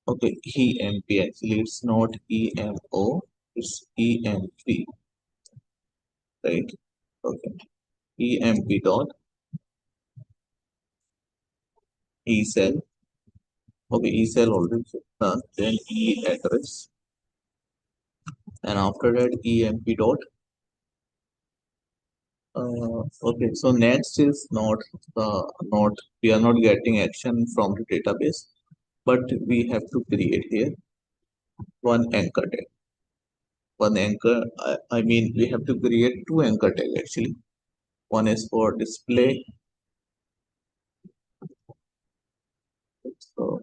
Okay, emp, actually it's not emo, it's emp, right? Okay, emp dot e cell. Okay, E cell already done. Then E address, and after that EMP dot. Okay, so next is not we are not getting action from the database, but we have to create here one anchor tag. One anchor, I mean we have to create two anchor tag actually. One is for display. So,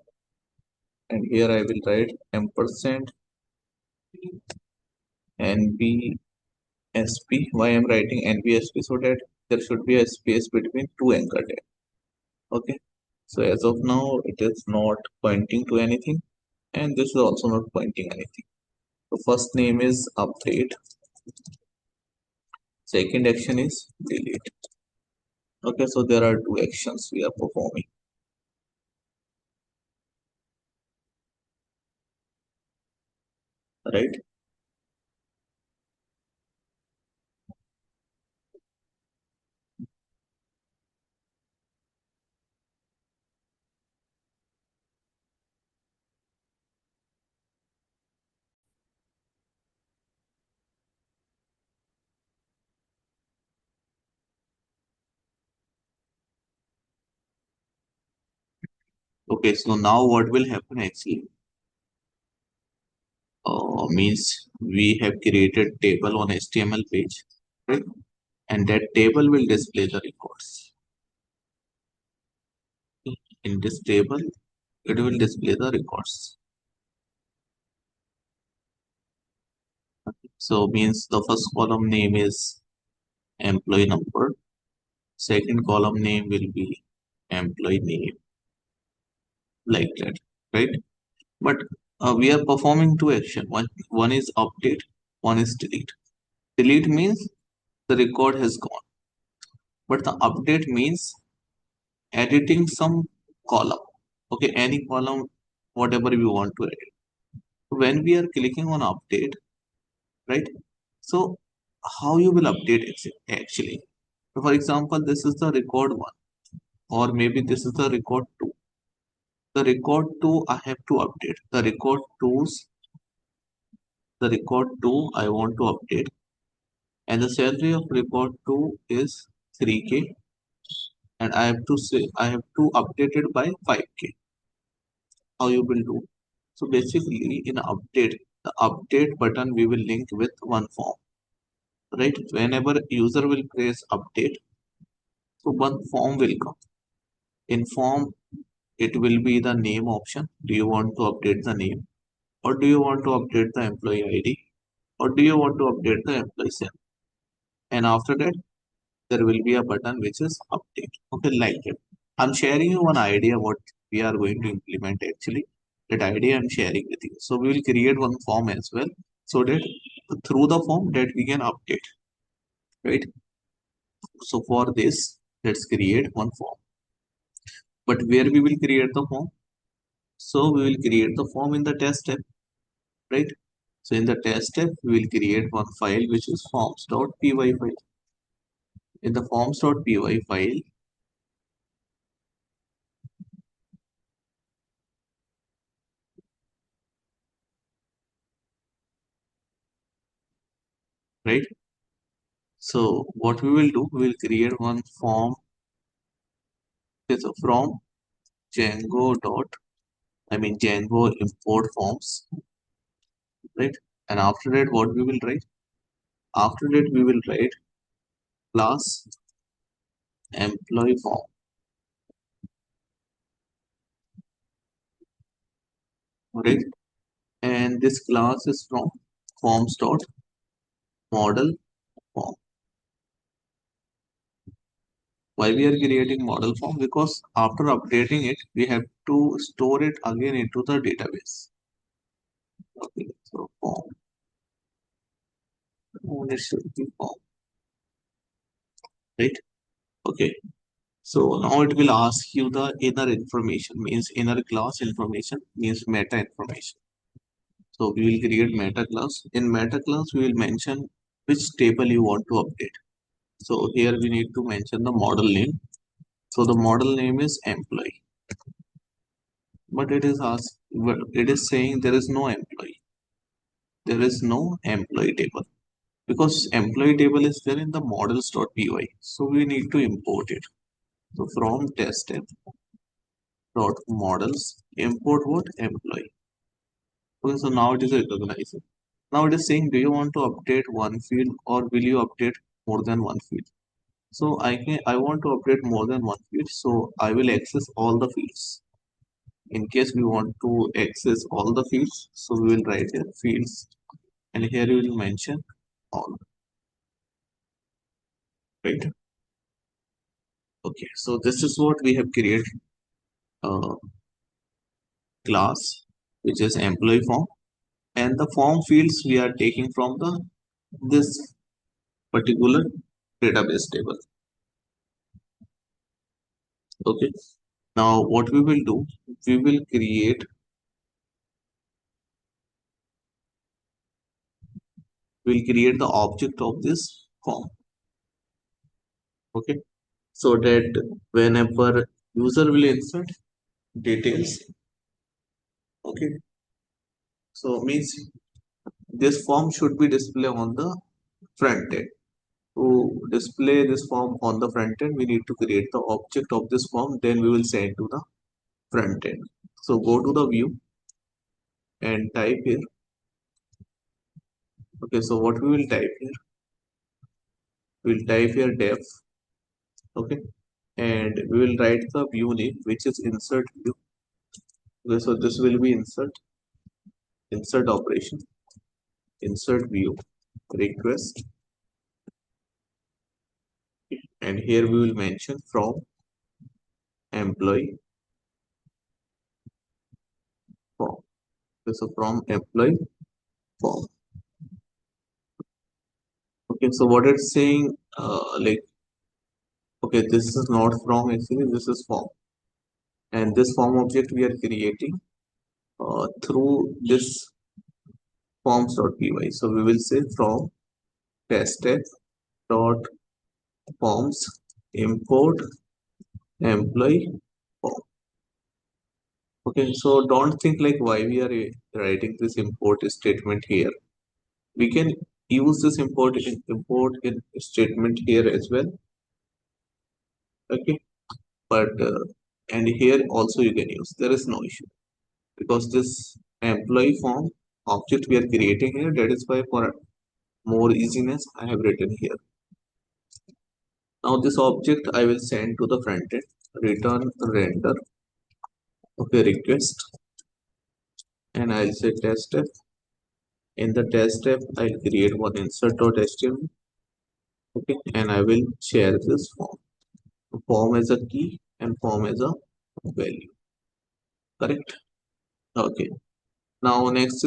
and here I will write ampersand NBSP. Why I'm writing NBSP? So that there should be a space between two anchor tags. Okay. So as of now, it is not pointing to anything, and this is also not pointing anything. So first name is update. Second action is delete. Okay, so there are two actions we are performing, right? Okay, so now what will happen actually? Means we have created table on HTML page, right? And that table will display the records. In this table, it will display the records. So means the first column name is employee number. Second column name will be employee name, like that, right? But we are performing two action. One is update, one is delete. Delete means the record has gone, but the update means editing some column. Okay, any column, whatever we want to edit. When we are clicking on update, right? So how you will update actually? So for example, this is the record one, or maybe this is the record two. The record two I have to update. The record two I want to update, and the salary of record two is 3K, and I have to update it by 5K. How you will do? So basically, in update, the update button we will link with one form, right? Whenever user will press update, so one form will come. In form, it will be the name option. Do you want to update the name, or do you want to update the employee ID, or do you want to update the employee SIM? And after that, there will be a button which is update. Okay, like it. I'm sharing you one idea what we are going to implement actually. That idea I'm sharing with you. So we will create one form as well, so that through the form that we can update, right? So for this, let's create one form. But where we will create the form? So we will create the form in the test tab, right? So in the test tab, we will create one file which is forms.py file. In the forms.py file, right? So what we will do, we will create one form is from Django dot, I mean Django import forms, right? And after that, what we will write? After that, we will write class employee form, right? And this class is from forms dot model form. Why we are creating model form? Because after updating it, we have to store it again into the database. Okay, so form, it should be form, right? Okay, so now it will ask you the inner information, means inner class information, means meta information. So we will create meta class. In meta class, we will mention which table you want to update. So here we need to mention the model name. So the model name is employee. but it is saying there is no employee. There is no employee table because employee table is there in the models.py. So we need to import it. So from test dot models import what employee. Okay, so now it is recognizing. Now it is saying, do you want to update one field or will you update more than one field? So I want to update more than one field. So I will access all the fields. In case we want to access all the fields, so we will write here fields, and here we will mention all. Right. Okay. So this is what we have created. Class which is employee form, and the form fields we are taking from the this particular database table. Okay, now what we will do, we will create the object of this form. Okay, so that whenever user will insert details, okay, so means this form should be displayed on the front end. To display this form on the front end, we need to create the object of this form, then we will send to the front end. So go to the view and type here. Okay, so what we will type here? We'll type here def. Okay, and we will write the view name, which is insert view. Okay, so this will be insert operation, insert view, request, and here we will mention from employee form. Okay, so from employee form. Okay, so what it's saying, like, okay, this is not from actually, this is form, and this form object we are creating through this forms.py. So we will say from tested dot forms import employee form. Okay, so don't think like why we are writing this import statement here. We can use this import in statement here as well. Okay, but and here also you can use. There is no issue because this employee form object we are creating here. That is why for more easiness I have written here. Now this object I will send to the front end. Return render. Okay, request, and I'll say test step. In the test step, I'll create one insert.html. Okay, and I will share this form. Form as a key and form as a value. Correct? Okay. Now next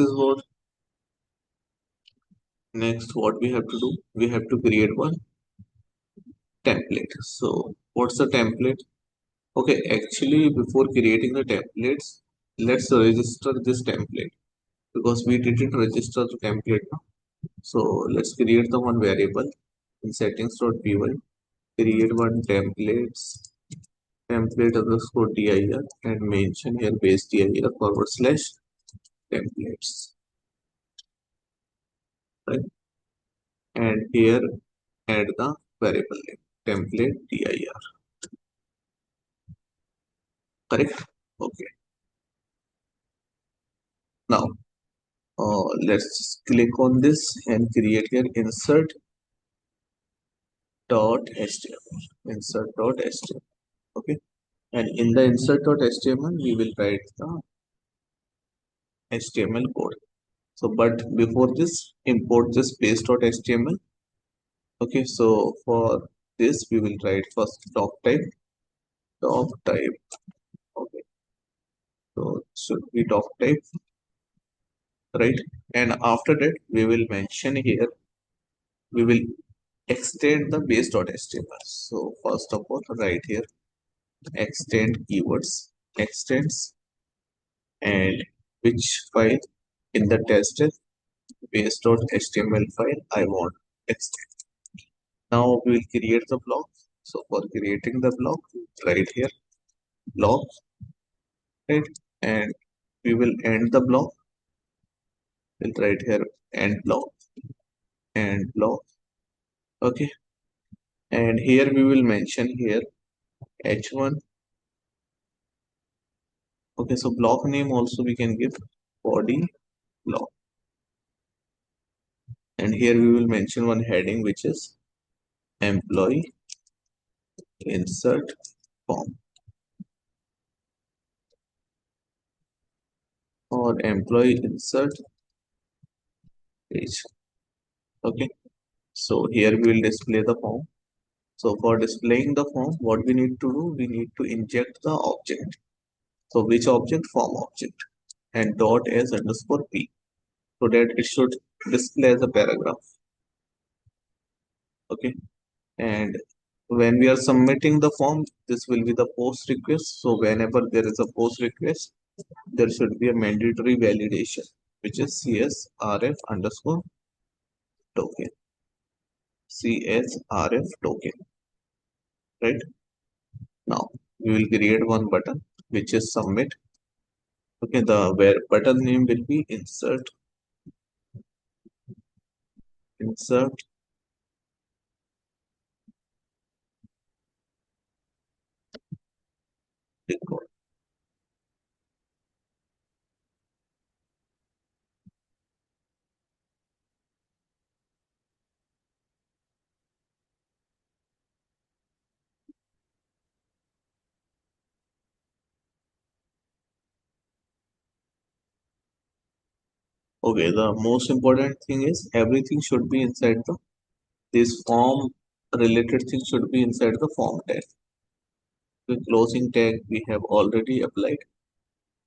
what we have to do? We have to create one template. So what's the template? Okay, actually before creating the templates, let's register this template because we didn't register the template now. So let's create the one variable in settings.py, create one template underscore dir and mention here base dir forward slash templates, right? And here add the variable name template dir. Correct? Okay. Now let's click on this and create here insert.html. Okay, and in the insert.html we will write the HTML code. So but before this, import this base.html. Okay, so for this we will write first doc type. Okay, so should be doc type, right? And after that we will mention here, we will extend the base.html. So first of all, write here extend keywords, extends, and which file in the test base.html file I want extend. Now we will create the block. So for creating the block, right here block, right? and we will end the block. We'll write here end block. Okay, and here we will mention here h1. Okay, so block name also we can give body block, and here we will mention one heading which is employee insert form or employee insert page. Okay, so here we will display the form. So for displaying the form, what we need to do, we need to inject the object. So which object? Form object, and dot as underscore p, so that it should display as a paragraph. Okay, and when we are submitting the form, this will be the post request. So whenever there is a post request, there should be a mandatory validation, which is csrf underscore token, csrf token, right? Now we will create one button which is submit. Okay, the where button name will be insert record. Okay, the most important thing is everything should be inside the this form related thing should be inside the form tag. The closing tag we have already applied.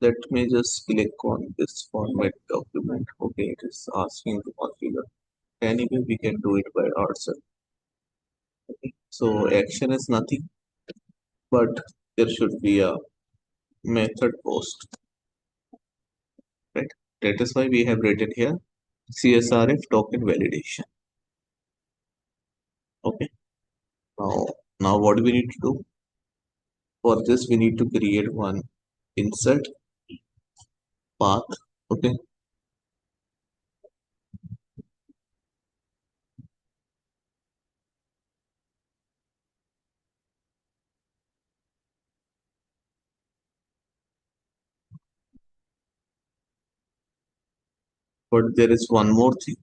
Let me just click on this format document. Okay, it is asking to configure. Anyway, we can do it by ourselves. Okay. So action is nothing, but there should be a method post, right? That is why we have written here CSRF token validation. Okay. Now what do we need to do? For this, we need to create one insert path. Okay. But there is one more thing.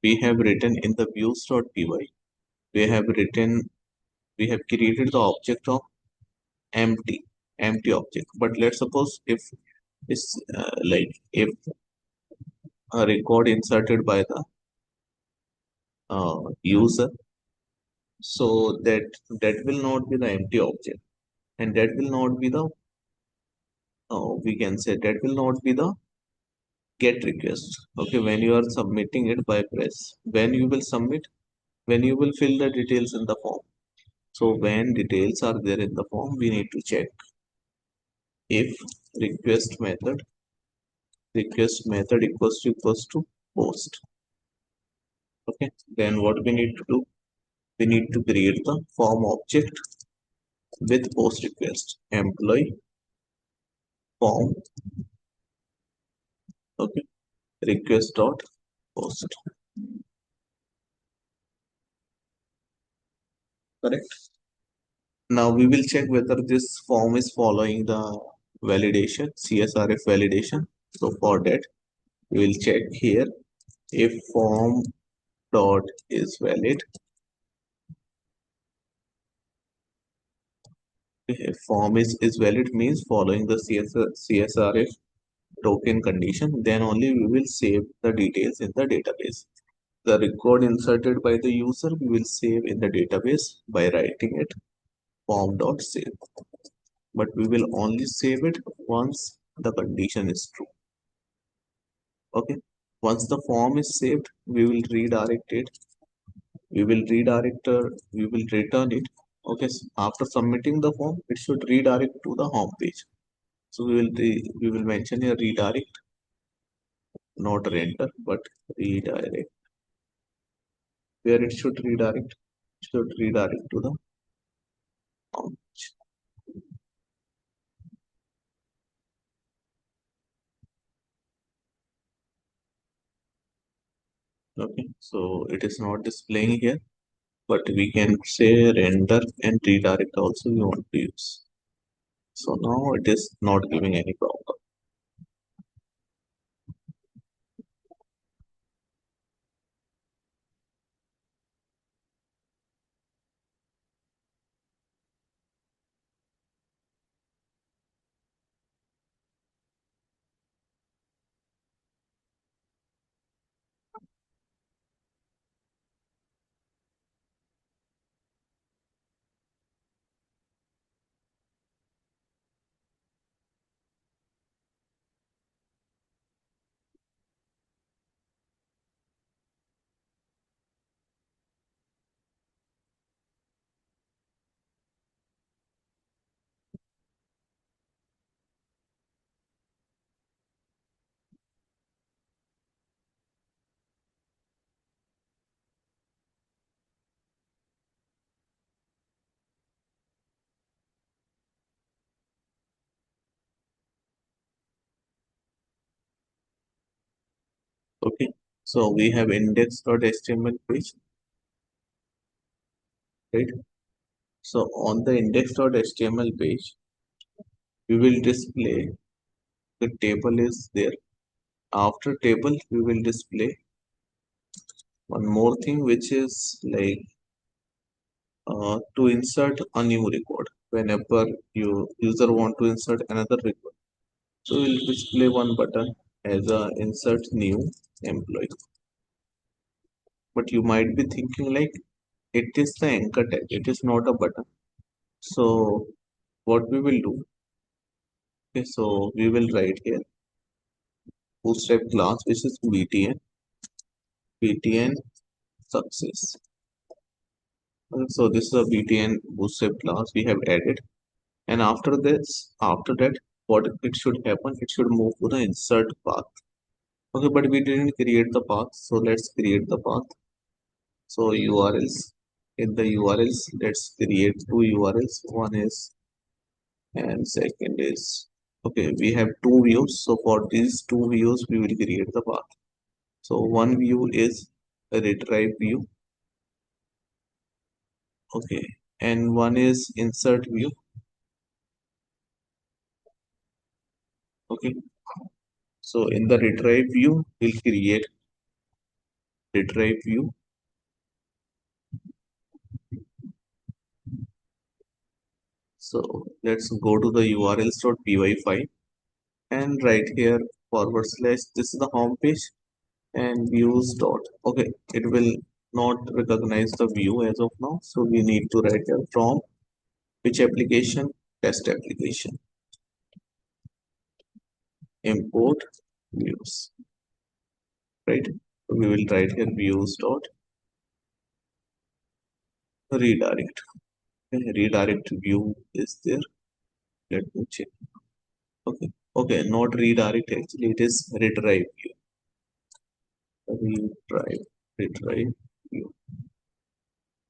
We have written in the views.py. We have written, we have created the object of empty, empty object. But let's suppose if it's like if a record inserted by the user, so that will not be the empty object, and that will not be the we can say that will not be the get request. Okay, when you are submitting it by press, when you will submit, when you will fill the details in the form. So when details are there in the form, we need to check if request method equals to post. Okay, then what we need to do, we need to create the form object with post request employee form. Okay, request dot post. Correct. Now we will check whether this form is following the validation, CSRF validation. So for that, we will check here if form dot is valid. If form is valid means following the CSRF token condition, then only we will save the details in the database. The record inserted by the user we will save in the database by writing it form.save. But we will only save it once the condition is true. Okay. Once the form is saved, we will redirect it. We will return it. Okay. So after submitting the form, it should redirect to the home page. So we will mention here redirect, not render, but redirect. Where it should redirect? It should redirect to the home page. Okay, so it is not displaying here, but we can say render and redirect also we want to use. So now it is not giving any problem. Okay, so we have index.html page, right? So on the index.html page, we will display the table is there. After table, we will display one more thing, which is like to insert a new record. Whenever you user want to insert another record, so we'll display one button as a insert new employee. But you might be thinking like it is the anchor tag, it is not a button. So what we will do, okay, so we will write here bootstrap class, which is btn success. So this is a btn bootstrap class we have added, and after that, what it should happen? It should move to the insert path. Okay, but we didn't create the path, so let's create the path. So URLs, in the URLs, let's create two URLs. One is and second is, okay, we have two views. So for these two views, we will create the path. So one view is a retrieve view, okay, and one is insert view, okay. So in the retrieve view, we'll create retrieve view. So let's go to the urls.py file and write here forward slash. This is the home page and views dot. Okay, it will not recognize the view as of now. So we need to write here from which application? Test application. Import views. Right. So we will write here views dot redirect. Okay, redirect view is there. Let me check. Okay. Okay, not redirect actually, it is retrieve view. Retrieve view.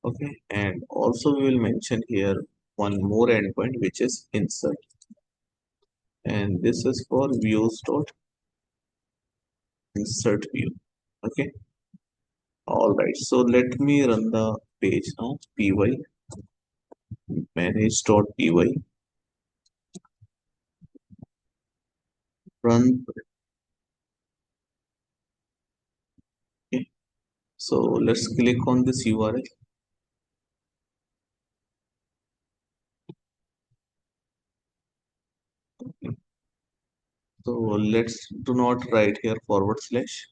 Okay, and also we will mention here one more endpoint, which is insert, and this is for views dot insert view. Okay, all right, so let me run the page now. Py manage.py run. Okay, so let's click on this URL. So let's do not write here forward slash,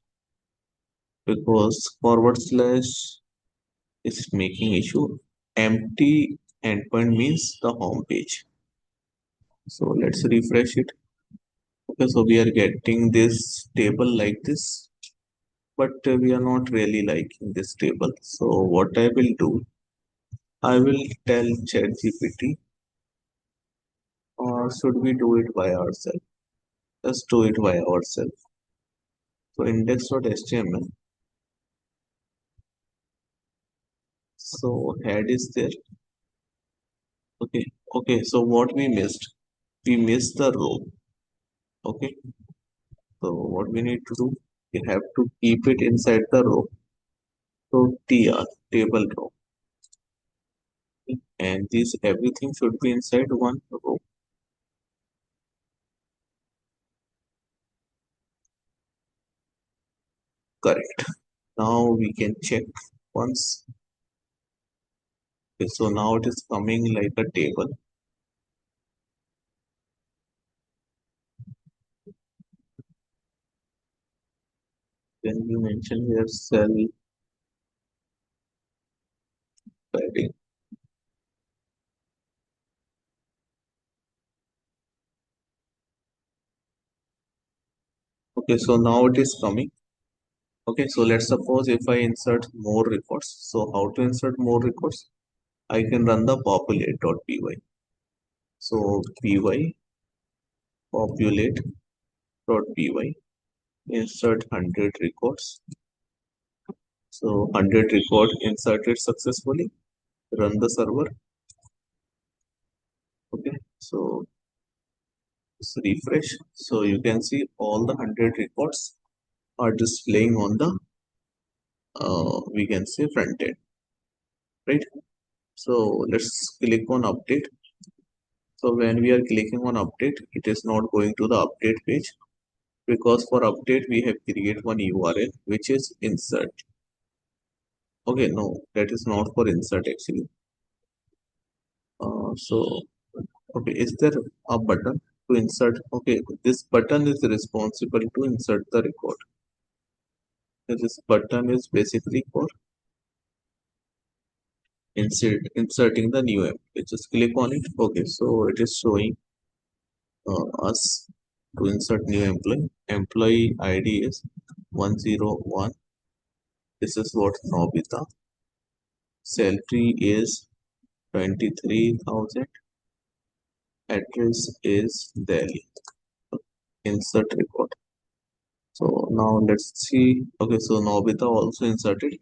because forward slash is making issue. Empty endpoint means the home page. So let's refresh it. Okay, so we are getting this table like this, but we are not really liking this table. So what I will do, I will tell ChatGPT, or should we do it by ourselves? Let's do it by ourselves. So index.html. So head is there. Okay. Okay. So what we missed? We missed the row. Okay. So what we need to do? We have to keep it inside the row. So tr table row, and this everything should be inside one row. Correct. Now we can check once. Okay, so now it is coming like a table. Then we mention here cell padding. Okay, so now it is coming. Okay, so let's suppose if I insert more records. So how to insert more records? I can run the populate.py. So py populate.py insert 100 records. So 100 record inserted successfully. Run the server. Okay, so just refresh. So you can see all the 100 records are displaying on the we can say front end, right? So let's click on update. So when we are clicking on update, it is not going to the update page because for update we have created one URL which is insert. Okay, no, that is not for insert actually. So okay, is there a button to insert? Okay, this button is responsible to insert the record. So this button is basically for inserting the new employee. Just click on it. Okay, so it is showing us to insert new employee. Employee ID is 101. This is what Nobita. Salary is 23,000. Address is Delhi. Insert record. So now let's see. Okay, so Nobita also inserted.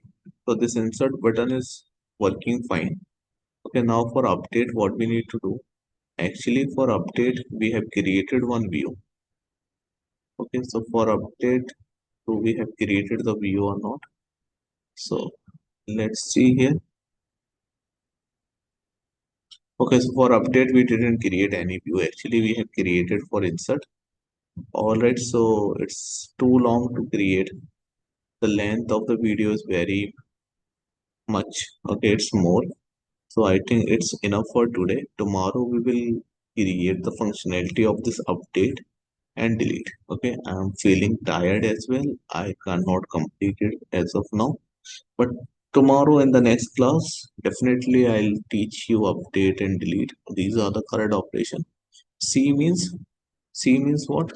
So this insert button is working fine. Okay, now for update, what we need to do? Actually, for update, we have created one view. Okay, so for update, do we have created the view or not? So let's see here. Okay, so for update, we didn't create any view. Actually, we have created for insert. All right, so it's too long to create. The length of the video is very much. Okay, it's more. So I think it's enough for today. Tomorrow we will create the functionality of this update and delete. Okay, I'm feeling tired as well. I cannot complete it as of now. But tomorrow in the next class, definitely I'll teach you update and delete. These are the correct operation. C means C means what?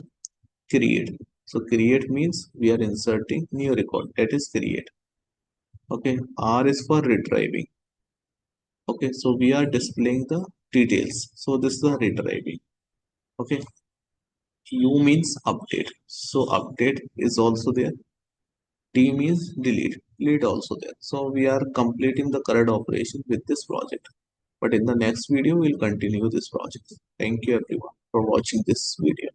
Create. So create means we are inserting new record. That is create. Okay. R is for retrieving. Okay. So we are displaying the details. So this is the retrieving. Okay. U means update. So update is also there. D means delete. Delete also there. So we are completing the current operation with this project. But in the next video, we'll continue this project. Thank you everyone for watching this video.